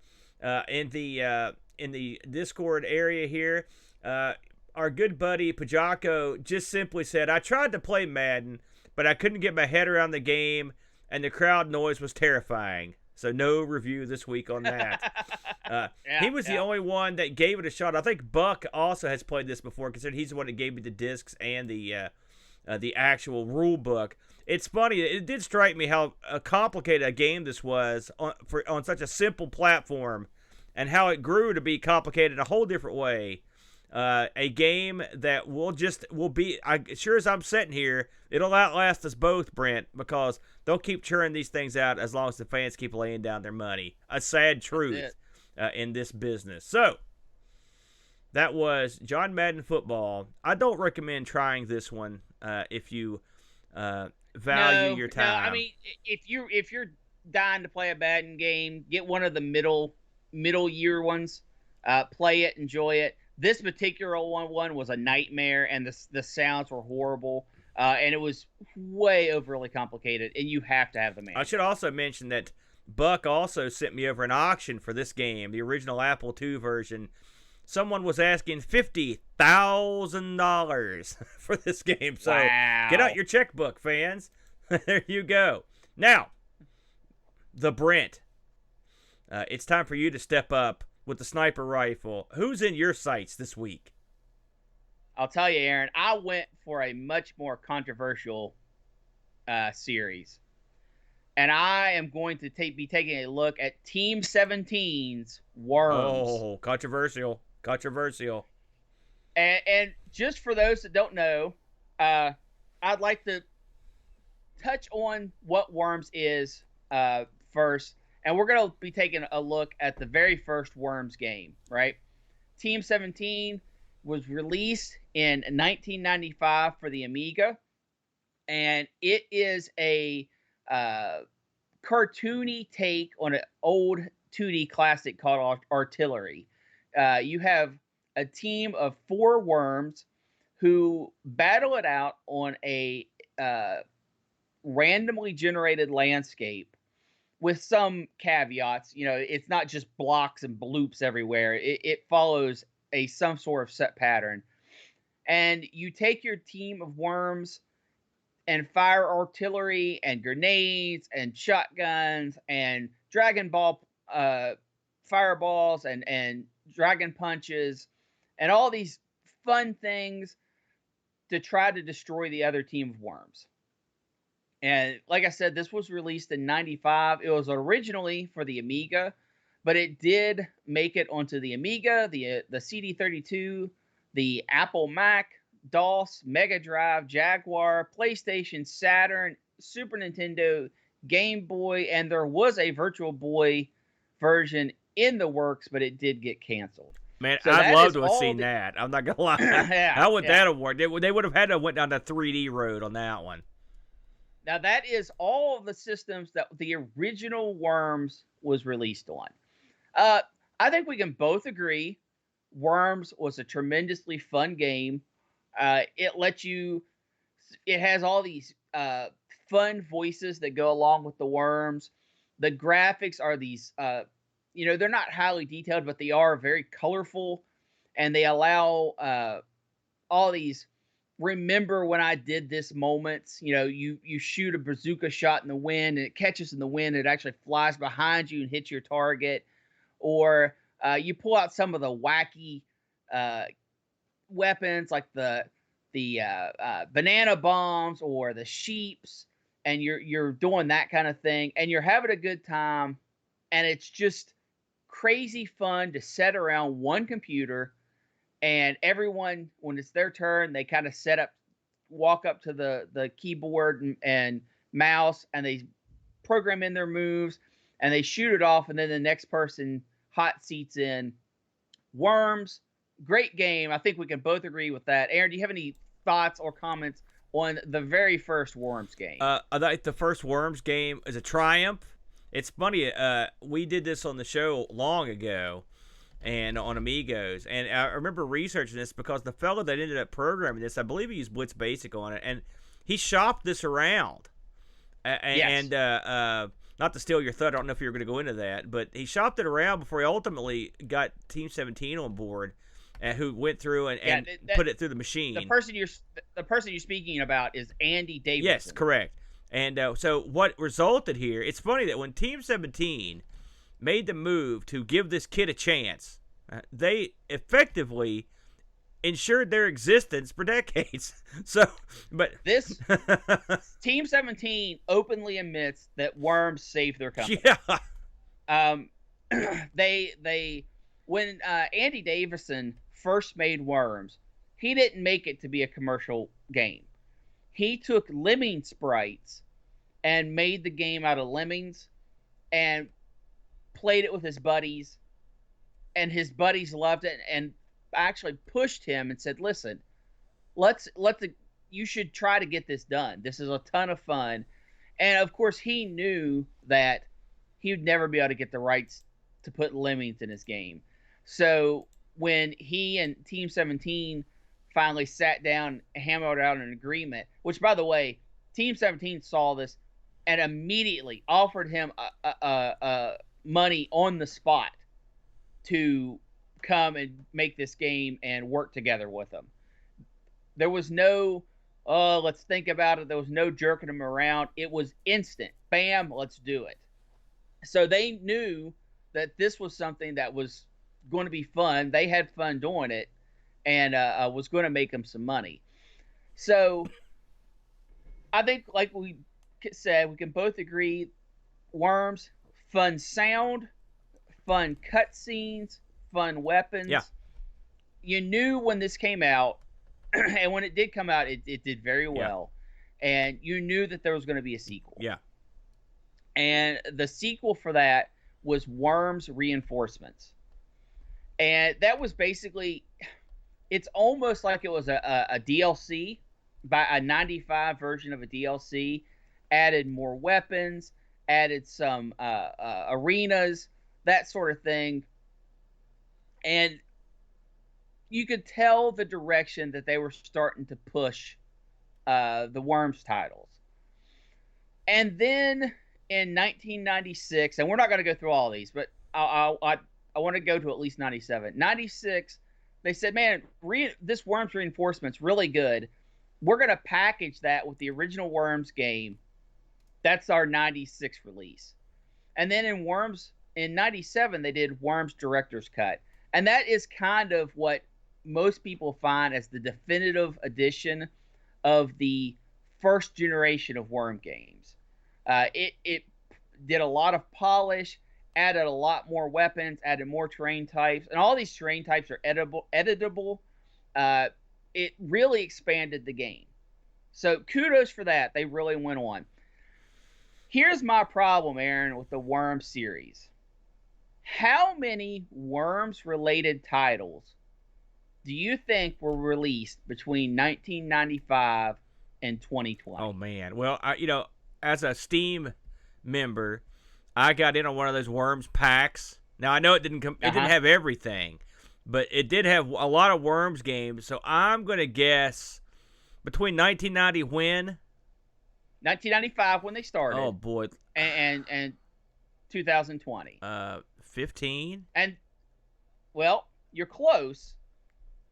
in the Discord area here. Our good buddy Pajako just simply said, I tried to play Madden, but I couldn't get my head around the game, and the crowd noise was terrifying. So no review this week on that. He was the only one that gave it a shot. I think Buck also has played this before, considering he's the one that gave me the discs and the actual rule book. It's funny. It did strike me how complicated a game this was on such a simple platform, and how it grew to be complicated in a whole different way. A game that will be, sure as I'm sitting here, it'll outlast us both, Brent, because they'll keep churning these things out as long as the fans keep laying down their money. A sad truth in this business. So, that was John Madden Football. I don't recommend trying this one if you value your time. No, I mean, if you're dying to play a Madden game, get one of the middle year ones, play it, enjoy it. This particular one was a nightmare, and the sounds were horrible, and it was way overly complicated, and you have to have the manual. I should also mention that Buck also sent me over an auction for this game, the original Apple II version. Someone was asking $50,000 for this game. So Wow. get out your checkbook, fans. There you go. Now, the Brent. It's time for you to step up with the sniper rifle. Who's in your sights this week? I'll tell you, Aaron, I went for a much more controversial series. And I am going to be taking a look at Team 17's Worms. Oh, controversial. Controversial. And just for those that don't know, I'd like to touch on what Worms is first. And we're going to be taking a look at the very first Worms game, right? Team 17 was released in 1995 for the Amiga. And it is a cartoony take on an old 2D classic called Artillery. You have a team of 4 worms who battle it out on a randomly generated landscape with some caveats. You know, it's not just blocks and bloops everywhere. It follows some sort of set pattern. And you take your team of worms and fire artillery and grenades and shotguns and Dragon Ball fireballs and dragon punches and all these fun things to try to destroy the other team of worms. And like I said, this was released in 95. It was originally for the Amiga, but it did make it onto the Amiga, the CD32, the Apple Mac, DOS, Mega Drive, Jaguar, PlayStation, Saturn, Super Nintendo, Game Boy, and there was a Virtual Boy version in the works, but it did get canceled. Man, so I'd love to have seen that. I'm not going to lie. Yeah, How would that have worked? They would have had to have went down the 3D road on that one. Now, that is all of the systems that the original Worms was released on. I think we can both agree Worms was a tremendously fun game. It has all these fun voices that go along with the worms. The graphics are these, they're not highly detailed, but they are very colorful, and they allow all these remember when I did this moments. You know, you shoot a bazooka shot in the wind and it catches in the wind, and it actually flies behind you and hits your target. Or you pull out some of the wacky weapons like the banana bombs or the sheeps, and you're doing that kind of thing, and you're having a good time, and it's just crazy fun to set around one computer. And everyone, when it's their turn, they kind of walk up to the keyboard and mouse, and they program in their moves, and they shoot it off, and then the next person hot seats in. Worms, great game. I think we can both agree with that. Aaron, do you have any thoughts or comments on the very first Worms game? I think the first Worms game is a triumph. It's funny, we did this on the show long ago, and on Amigos, and I remember researching this because the fellow that ended up programming this, I believe he used Blitz Basic on it, and he shopped this around. And not to steal your thought, I don't know if you were going to go into that, but he shopped it around before he ultimately got Team 17 on board, who went through and put it through the machine. The person you're speaking about is Andy Davidson. Yes, correct. And so what resulted here, it's funny that when Team 17 made the move to give this kid a chance, they effectively ensured their existence for decades. This Team 17 openly admits that Worms saved their company. Yeah. When Andy Davison first made Worms, he didn't make it to be a commercial game. He took lemming sprites and made the game out of lemmings and played it with his buddies, and his buddies loved it and actually pushed him and said, listen, you should try to get this done. This is a ton of fun. And of course he knew that he would never be able to get the rights to put lemmings in his game. So when he and Team 17 finally sat down and hammered out an agreement, which, by the way, Team 17 saw this and immediately offered him money on the spot to come and make this game and work together with them. There was no, oh, let's think about it. There was no jerking them around. It was instant. Bam, let's do it. So they knew that this was something that was going to be fun. They had fun doing it, and was going to make them some money. So I think, like we said, we can both agree, Worms, fun sound, fun cutscenes, fun weapons. Yeah. You knew when this came out, and when it did come out, it did very well. Yeah. And you knew that there was going to be a sequel. Yeah. And the sequel for that was Worms Reinforcements. And that was basically, it's almost like it was a DLC, by a 95 version of a DLC, added more weapons, added some arenas, that sort of thing. And you could tell the direction that they were starting to push the Worms titles. And then in 1996, and we're not going to go through all of these, but I want to go to at least 97. 96, they said, man, this Worms Reinforcement's really good. We're going to package that with the original Worms game. That's our 96 release. And then in Worms, in 97, they did Worms Director's Cut. And that is kind of what most people find as the definitive edition of the first generation of Worm games. It did a lot of polish, added a lot more weapons, added more terrain types, and all these terrain types are editable. It really expanded the game. So kudos for that. They really went on. Here's my problem, Aaron, with the Worms series. How many Worms-related titles do you think were released between 1995 and 2020? Oh, man. Well, as a Steam member, I got in on one of those Worms packs. Now, I know it didn't have everything, but it did have a lot of Worms games. So I'm going to guess between 1990 when? 1995 when they started. Oh, boy. And 2020. 15? And, well, you're close.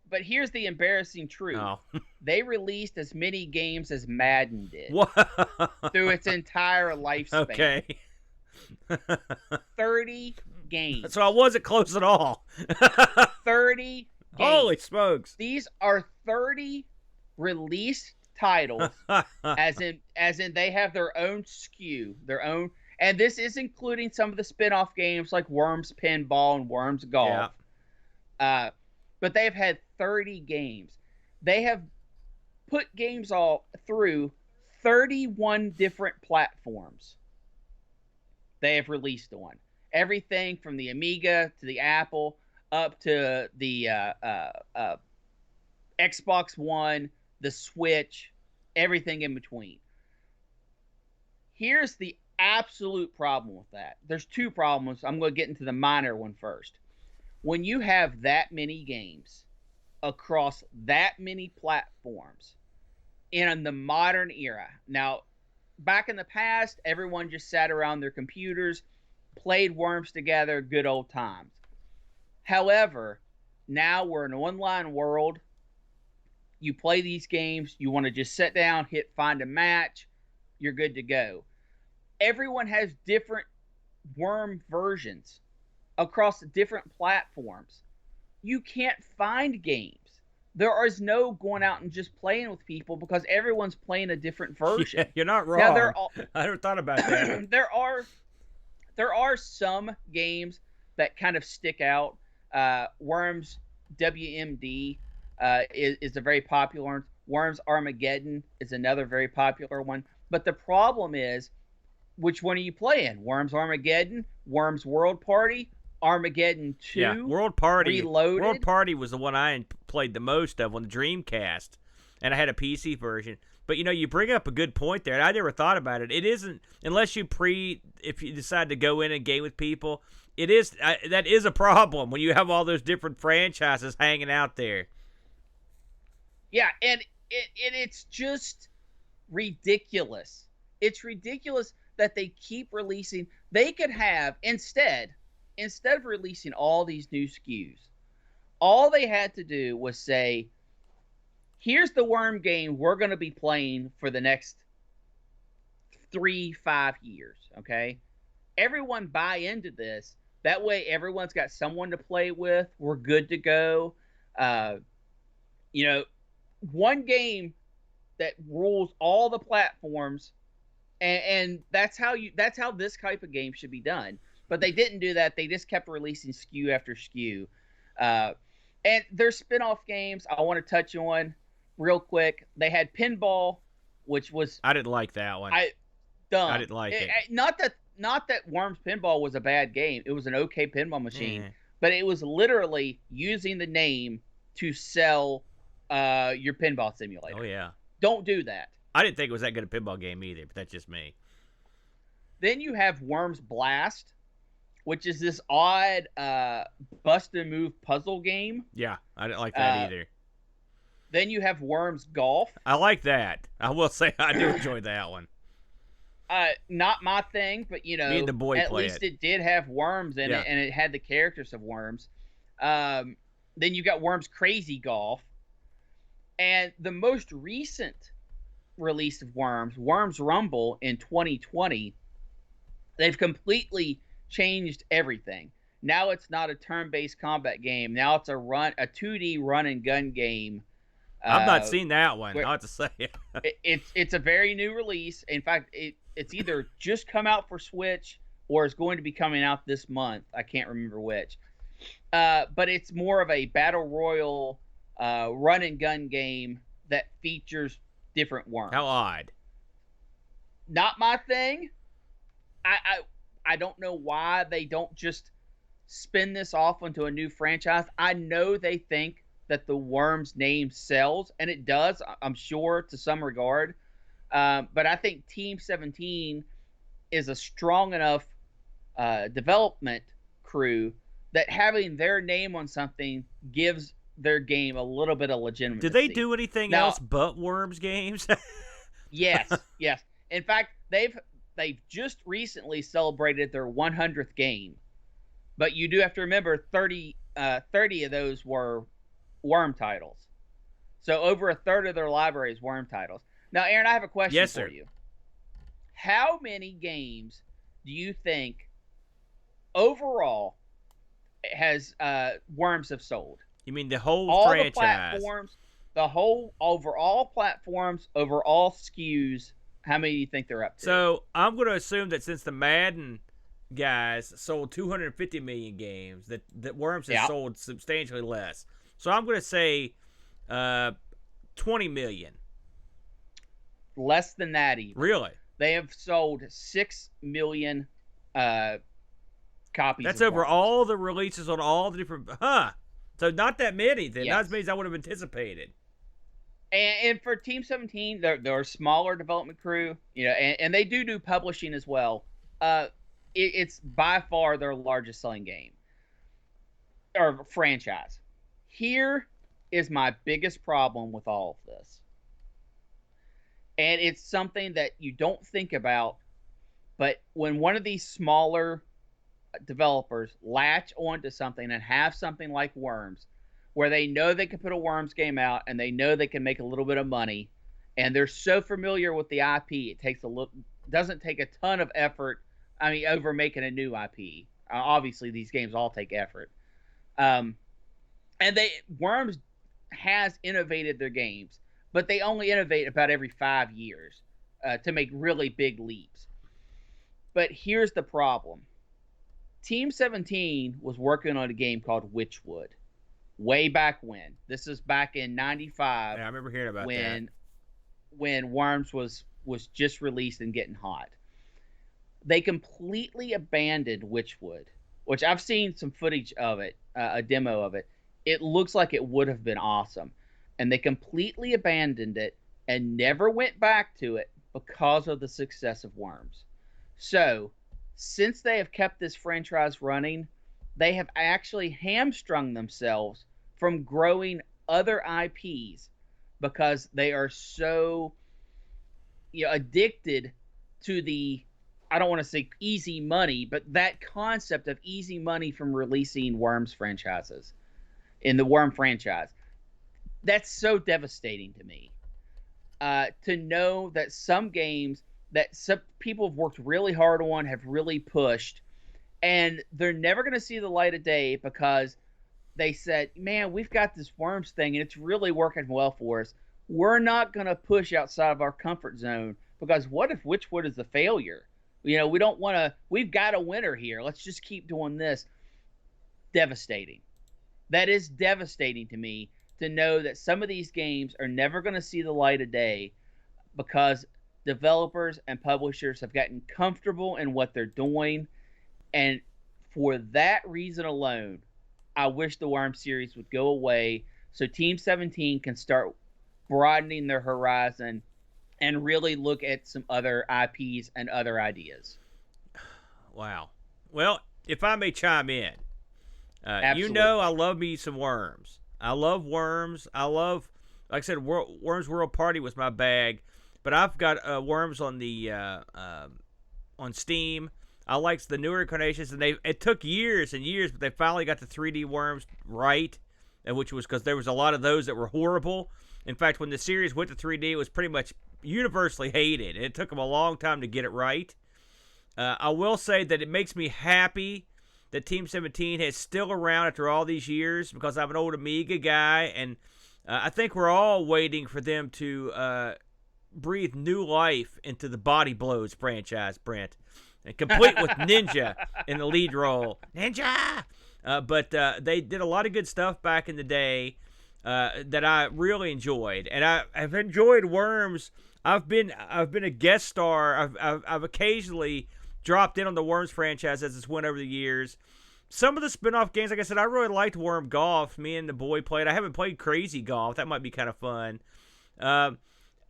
But here's the embarrassing truth. Oh. They released as many games as Madden did. What? Through its entire lifespan. Okay. 30 games. So I wasn't close at all. 30 games. Holy smokes. These are 30 released titles, as in they have their own SKU, their own, and this is including some of the spin-off games like Worms Pinball and Worms Golf. Yeah. But they've had 30 games. They have put games all through 31 different platforms. They have released on everything from the Amiga to the Apple up to the Xbox One, the Switch, everything in between. Here's the absolute problem with that. There's two problems. I'm going to get into the minor one first. When you have that many games across that many platforms in the modern era. Now, back in the past, everyone just sat around their computers, played Worms together, good old times. However, now we're in an online world. You play these games, you want to just sit down, hit find a match, you're good to go. Everyone has different Worm versions across different platforms. You can't find games. There is no going out and just playing with people because everyone's playing a different version. Yeah, you're not wrong. Now, I never thought about that. There are some games that kind of stick out. Worms WMD is a very popular one. Worms Armageddon is another very popular one. But the problem is, which one are you playing? Worms Armageddon, Worms World Party, Armageddon 2, yeah, World Party. Reloaded. World Party was the one I played the most of on the Dreamcast, and I had a PC version. But, you bring up a good point there, and I never thought about it. It isn't, unless if you decide to go in and game with people, that is a problem when you have all those different franchises hanging out there. Yeah, and it's just ridiculous. It's ridiculous that they keep releasing. They could have instead of releasing all these new SKUs, all they had to do was say, here's the worm game we're going to be playing for the next 3-5 years. Okay, everyone buy into this. That way everyone's got someone to play with. We're good to go. One game that rules all the platforms, and that's how this type of game should be done. But they didn't do that. They just kept releasing SKU after SKU. And their spin-off games I want to touch on real quick. They had Pinball, which was I didn't like that one. I didn't like it. Not that Worms Pinball was a bad game. It was an okay pinball machine, but it was literally using the name to sell your pinball simulator. Oh yeah. Don't do that. I didn't think it was that good a pinball game either, but that's just me. Then you have Worms Blast, which is this odd bust and move puzzle game. Yeah, I didn't like that either. Then you have Worms Golf. I like that. I will say I do enjoy that one. Not my thing, but me and the boy at play least it did have worms in it, and it had the characters of worms. Then you got Worms Crazy Golf, and the most recent release of Worms Rumble in 2020. They've completely changed everything. Now it's not a turn-based combat game. Now it's a 2D run and gun game. I've not seen that one. I have to say, it's a very new release. In fact, it's either just come out for Switch or is going to be coming out this month. I can't remember which. But it's more of a battle royal run and gun game that features different worms. How odd. Not my thing. I don't know why they don't just spin this off into a new franchise. I know they think that the Worms name sells, and it does, I'm sure, to some regard. But I think Team 17 is a strong enough development crew that having their name on something gives their game a little bit of legitimacy. Did they do anything else but Worms games? Yes. In fact, they've just recently celebrated their 100th game. But you do have to remember 30 of those were Worm titles. So over a third of their library is Worm titles. Now, Aaron, I have a question for you. How many games do you think overall has Worms have sold? You mean the whole franchise? The platforms, over all platforms, over all SKUs, how many do you think they're up to? So I'm going to assume that since the Madden guys sold 250 million games, that Worms has sold substantially less. So I'm going to say 20 million. Less than that even. Really? They have sold 6 million copies. That's over all the releases on all the different... So not that many then. Yes. Not as many as I would have anticipated. And for Team 17, they're a smaller development crew, and they do publishing as well. It's by far their largest selling game or franchise. Here is my biggest problem with all of this. And it's something that you don't think about, but when one of these smaller developers latch onto something and have something like Worms, where they know they can put a Worms game out and they know they can make a little bit of money, and they're so familiar with the IP, doesn't take a ton of effort. I mean, over making a new IP. Obviously, these games all take effort. And Worms has innovated their games, but they only innovate about every 5 years to make really big leaps. But here's the problem. Team 17 was working on a game called Witchwood way back when. This is back in 95. Yeah, I remember hearing about that. When Worms was just released and getting hot. They completely abandoned Witchwood, which I've seen some footage of it, a demo of it. It looks like it would have been awesome. And they completely abandoned it and never went back to it because of the success of Worms. So, since they have kept this franchise running, they have actually hamstrung themselves from growing other IPs because they are so addicted to the, I don't want to say easy money, but that concept of easy money from releasing Worms franchises in the Worm franchise. That's so devastating to me. To know that some games that some people have worked really hard on, have really pushed, and they're never going to see the light of day because they said, man, we've got this Worms thing and it's really working well for us. We're not going to push outside of our comfort zone because what if Witchwood is a failure? We don't want to, we've got a winner here. Let's just keep doing this. Devastating. That is devastating to me, to know that some of these games are never going to see the light of day because developers and publishers have gotten comfortable in what they're doing. And for that reason alone, I wish the Worm series would go away so Team 17 can start broadening their horizon and really look at some other IPs and other ideas. Wow. Well, if I may chime in, Absolutely. I love me some Worms. I love Worms. I love, like I said, Worms World Party was my bag, but I've got Worms on the on Steam. I liked the newer incarnations, and it took years and years, but they finally got the 3D Worms right, and which was because there was a lot of those that were horrible. In fact, when the series went to 3D, it was pretty much universally hated, and it took them a long time to get it right. I will say that it makes me happy that Team 17 is still around after all these years, because I'm an old Amiga guy, and I think we're all waiting for them to breathe new life into the Body Blows franchise, Brent. And complete with Ninja in the lead role. Ninja! But they did a lot of good stuff back in the day that I really enjoyed. And I've enjoyed Worms. I've been a guest star. I've occasionally dropped in on the Worms franchise as it's went over the years. Some of the spin-off games, like I said, I really liked Worm Golf. Me and the boy played. I haven't played Crazy Golf. That might be kind of fun.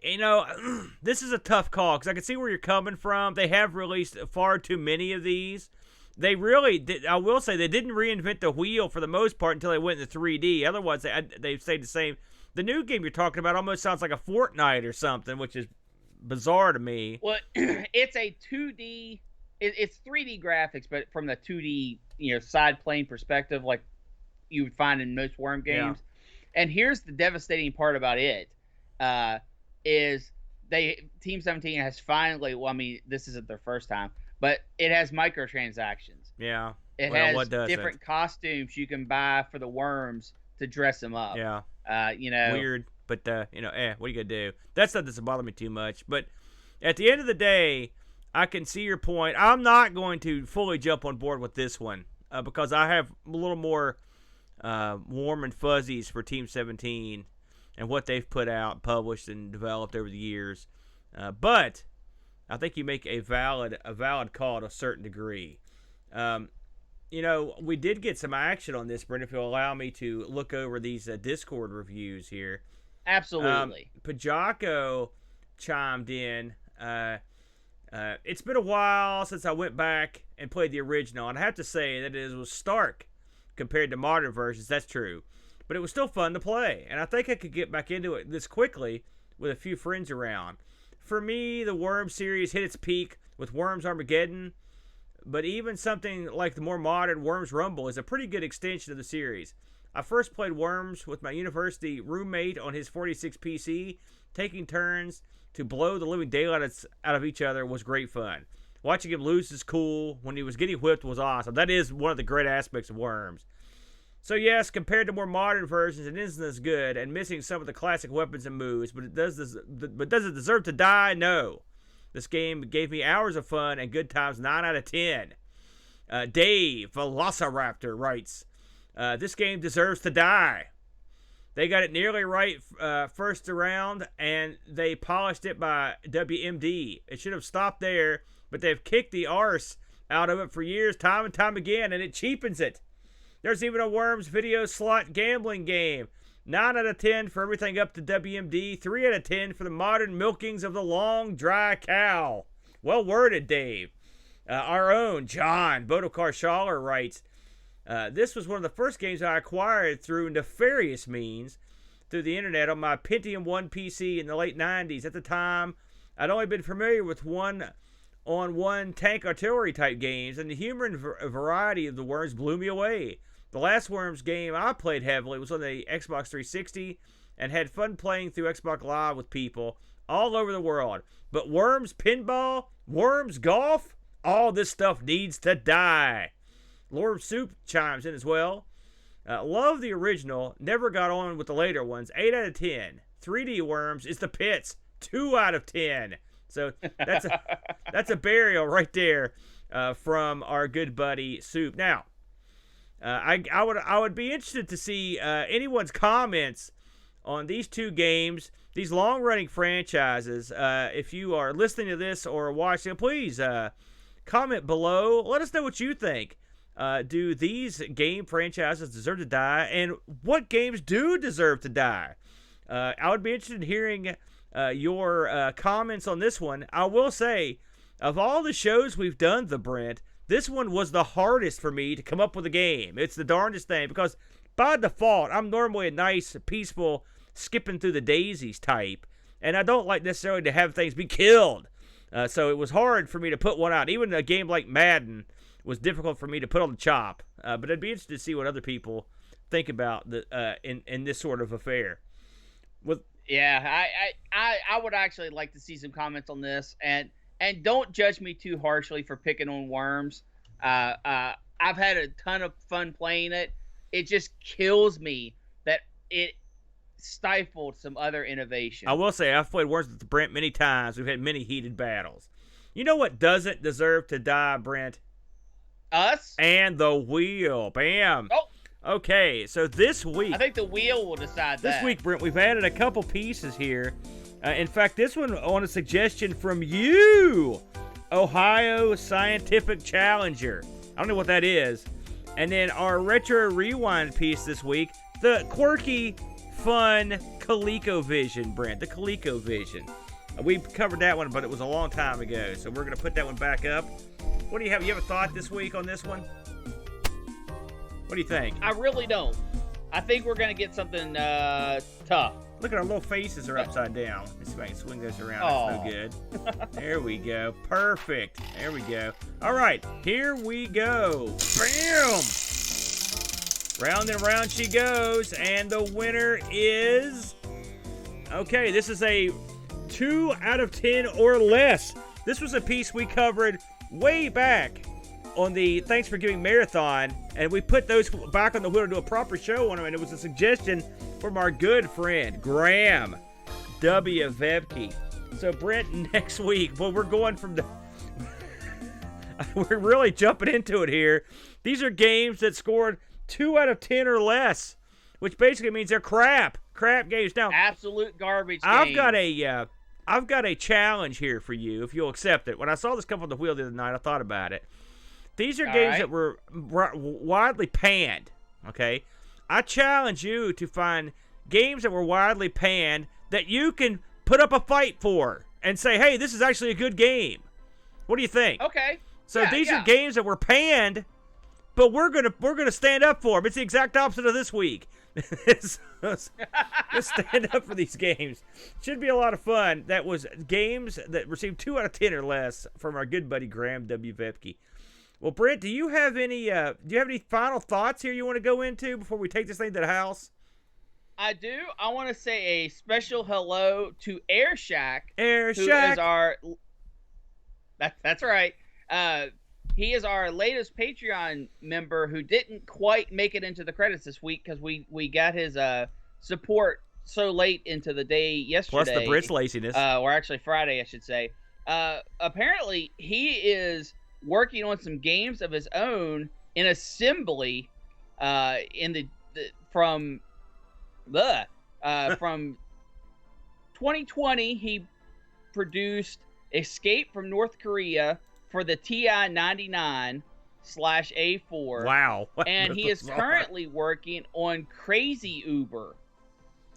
This is a tough call because I can see where you're coming from. They have released far too many of these. They really did. I will say they didn't reinvent the wheel for the most part until they went into 3D. Otherwise, they stayed the same. The new game you're talking about almost sounds like a Fortnite or something, which is bizarre to me. Well, it's a 2D. It's 3D graphics, but from the 2D, side plane perspective, like you would find in most Worm games. Yeah. And here's the devastating part about it. Is Team 17 has finally, well, I mean, this isn't their first time, but it has microtransactions. Yeah. It has different costumes you can buy for the Worms to dress them up. Yeah. Weird, but what are you gonna do? That stuff doesn't bother me too much. But at the end of the day, I can see your point. I'm not going to fully jump on board with this one because I have a little more warm and fuzzies for Team 17 and what they've put out, published, and developed over the years. But I think you make a valid call to a certain degree. We did get some action on this, Brent, if you'll allow me to look over these Discord reviews here. Absolutely. Pajako chimed in. It's been a while since I went back and played the original, and I have to say that it was stark compared to modern versions. That's true. But it was still fun to play, and I think I could get back into it this quickly with a few friends around. For me, the Worms series hit its peak with Worms Armageddon, but even something like the more modern Worms Rumble is a pretty good extension of the series. I first played Worms with my university roommate on his 46 PC. Taking turns to blow the living daylights out of each other was great fun. Watching him lose is cool. When he was getting whipped was awesome. That is one of the great aspects of Worms. So yes, compared to more modern versions, it isn't as good and missing some of the classic weapons and moves, but does it deserve to die? No. This game gave me hours of fun and good times, 9 out of 10. Dave Velociraptor writes, this game deserves to die. They got it nearly right first around, and they polished it by WMD. It should have stopped there, but they've kicked the arse out of it for years, time and time again, and it cheapens it. There's even a Worms video slot gambling game. 9 out of 10 for everything up to WMD. 3 out of 10 for the modern milkings of the long, dry cow. Well worded, Dave. Our own John Bodokar Schaller writes, this was one of the first games I acquired through nefarious means through the internet on my Pentium 1 PC in the late 90s. At the time, I'd only been familiar with one on one tank artillery type games, and the humor and variety of the Worms blew me away. The last Worms game I played heavily was on the Xbox 360 and had fun playing through Xbox Live with people all over the world. But Worms Pinball, Worms Golf, all this stuff needs to die. Lord Soup chimes in as well. Love the original, never got on with the later ones. 8 out of 10. 3D Worms is the pits. 2 out of 10. So that's a burial right there from our good buddy Soup. Now, I would be interested to see anyone's comments on these two games, these long-running franchises. If you are listening to this or watching, please comment below. Let us know what you think. Do these game franchises deserve to die, and what games do deserve to die? I would be interested in hearing your comments on this one. I will say, of all the shows we've done, Brent, this one was the hardest for me to come up with a game. It's the darndest thing, because by default, I'm normally a nice, peaceful, skipping through the daisies type, and I don't like necessarily to have things be killed. So it was hard for me to put one out. Even a game like Madden was difficult for me to put on the chop. But I'd be interested to see what other people think about in this sort of affair. Yeah, I would actually like to see some comments on this, and don't judge me too harshly for picking on Worms. I've had a ton of fun playing it. It just kills me that it stifled some other innovation. I will say, I've played Worms with Brent many times. We've had many heated battles. You know what doesn't deserve to die, Brent? Us? And the wheel. Bam. Oh. Okay, so this week... I think the wheel will decide that. This week, Brent, we've added a couple pieces here. In fact, this one on a suggestion from you, Ohio Scientific Challenger. I don't know what that is. And then our Retro Rewind piece this week, the quirky, fun ColecoVision, Brent. The ColecoVision. We covered that one, but it was a long time ago, so we're going to put that one back up. What do you have? You have a thought this week on this one? What do you think? I really don't. I think we're going to get something tough. Look at our little faces are upside down. Let's see if I can swing those around. That's no good. There we go. Perfect. There we go. All right. Here we go. Bam! Round and round she goes. And the winner is... Okay, this is a 2 out of 10 or less. This was a piece we covered way back on the Thanks for Giving Marathon, and we put those back on the wheel to do a proper show on them, and it was a suggestion from our good friend, Graham W. Vebke. So, Brent, next week, well, we're going from the... we're really jumping into it here. These are games that scored 2 out of 10 or less, which basically means they're crap games. Now, absolute garbage I've games. I've got a challenge here for you, if you'll accept it. When I saw this come on the wheel the other night, I thought about it. These are games that were widely panned, okay? I challenge you to find games that were widely panned that you can put up a fight for and say, hey, this is actually a good game. What do you think? Okay. So these are games that were panned, but we're gonna stand up for them. It's the exact opposite of this week. Let's stand up for these games. Should be a lot of fun. That was games that received 2 out of 10 or less from our good buddy Graham W. Vepke. Well, Brent, do you have any final thoughts here you want to go into before we take this thing to the house? I do. I want to say a special hello to Air Shack. Air Shack. Who is that's right. He is our latest Patreon member who didn't quite make it into the credits this week because we got his support so late into the day yesterday. Plus the Brits' laziness. Or actually Friday, I should say. Apparently, he is working on some games of his own in assembly from 2020. He produced Escape from North Korea for the TI-99/A4. Wow. And he is currently working on Crazy Uber.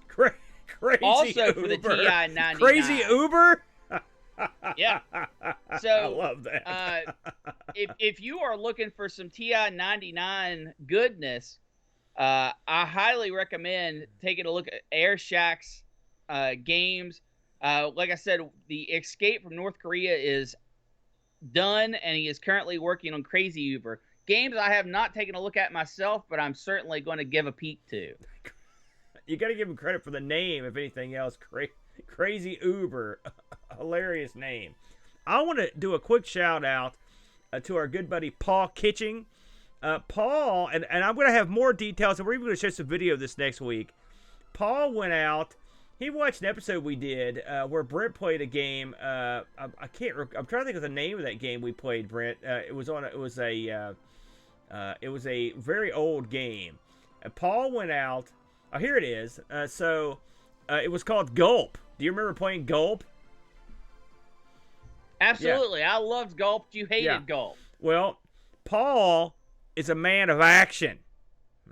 Crazy also Uber. For the TI-99. Crazy Uber? Yeah. So I love that. if you are looking for some TI-99 goodness, I highly recommend taking a look at Air Shack's games. Like I said, the Escape from North Korea is done, and he is currently working on Crazy Uber. Games I have not taken a look at myself, but I'm certainly going to give a peek to. You got to give him credit for the name, if anything else. Crazy Uber. Hilarious name. I want to do a quick shout out to our good buddy Paul Kitching. Paul, and I'm going to have more details, and we're even going to show some video of this next week. Paul went out. He watched an episode we did where Brent played a game. I'm trying to think of the name of that game we played, Brent. It was a very old game. Paul went out. Oh, here it is. It was called Gulp. Do you remember playing Gulp? Absolutely. Yeah. I loved Gulp. You hated Gulp. Well, Paul is a man of action.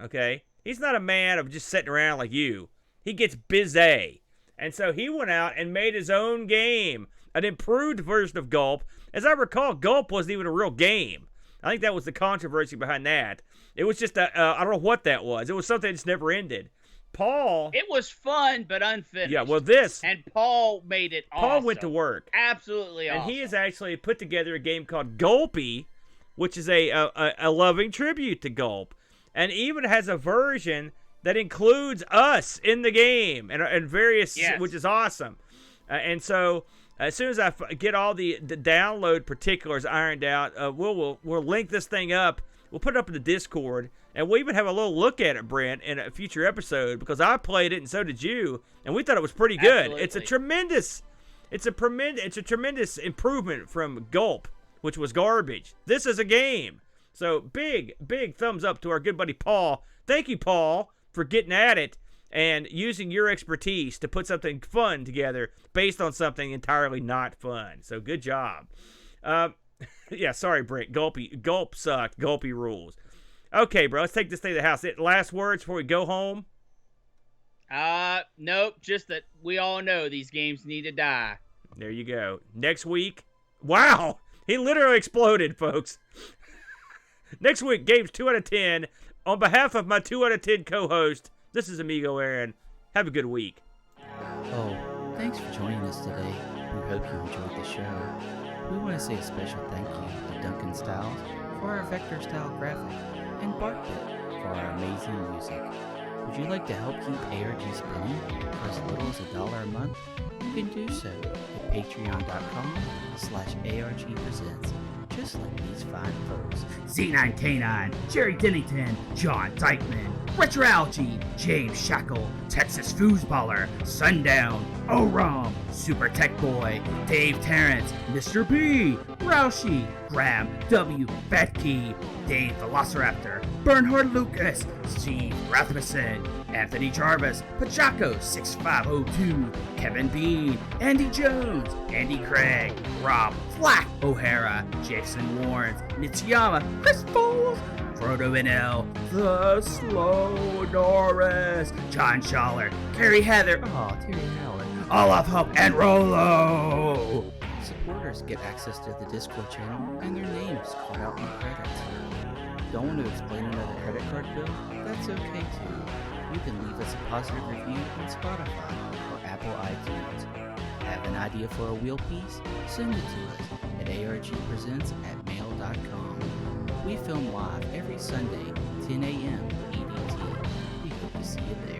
Okay? He's not a man of just sitting around like you. He gets busy. And so he went out and made his own game, an improved version of Gulp. As I recall, Gulp wasn't even a real game. I think that was the controversy behind that. It was just I don't know what that was. It was something that just never ended. Paul... It was fun, but unfinished. Yeah, well, this... And Paul made it awesome. Paul went to work. Absolutely awesome. And he has actually put together a game called Gulpy, which is a loving tribute to Gulp. And even has a version that includes us in the game and various, which is awesome. And so as soon as I get all the download particulars ironed out, we'll link this thing up. We'll put it up in the Discord, and we'll even have a little look at it, Brent, in a future episode, because I played it and so did you, and we thought it was pretty good. Absolutely. It's a tremendous improvement from Gulp, which was garbage. This is a game. So big thumbs up to our good buddy Paul. Thank you, Paul, for getting at it and using your expertise to put something fun together based on something entirely not fun. So good job. Yeah, sorry, Brent. Gulp sucked. Gulpy rules. Okay, bro, let's take this thing to the house. Last words before we go home? Nope. Just that we all know these games need to die. There you go. Next week. Wow, he literally exploded, folks. Next week, games 2 out of 10. On behalf of my 2 out of 10 co-host, this is Amigo Aaron. Have a good week. Oh, thanks for joining us today. We hope you enjoyed the show. We want to say a special thank you to Duncan Styles for our vector style graphic and BarkBit for our amazing music. Would you like to help keep ARG spinning for as little as $1 a month? You can do so at patreon.com/ARGpresents. Just like these fine folks. Z9K9, Jerry Dennington, John Dykeman, Retroalgy, James Shackle, Texas Foosballer, Sundown, Oram, Super Tech Boy, Dave Terrence, Mr. B, Roushi, Graham W. Betke, Dave Velociraptor, Bernhard Lucas, Steve Rasmussen, Anthony Jarvis, Pachaco 6502, Kevin Bean, Andy Jones, Andy Craig, Rob Flack O'Hara, Jason Warrens, Nitsuyama, Chris Bowles, Frodo NL, The Slow Norris, John Schaller, Carrie Heather, Terry Howard, Olaf Hope, and Rolo. Supporters get access to the Discord channel and their names called out in the credits. Don't want to explain another credit card bill? That's okay too. You can leave us a positive review on Spotify or Apple iTunes. Have an idea for a wheel piece? Send it to us at argpresents@mail.com. We film live every Sunday, 10 a.m. EDT. We hope to see you there.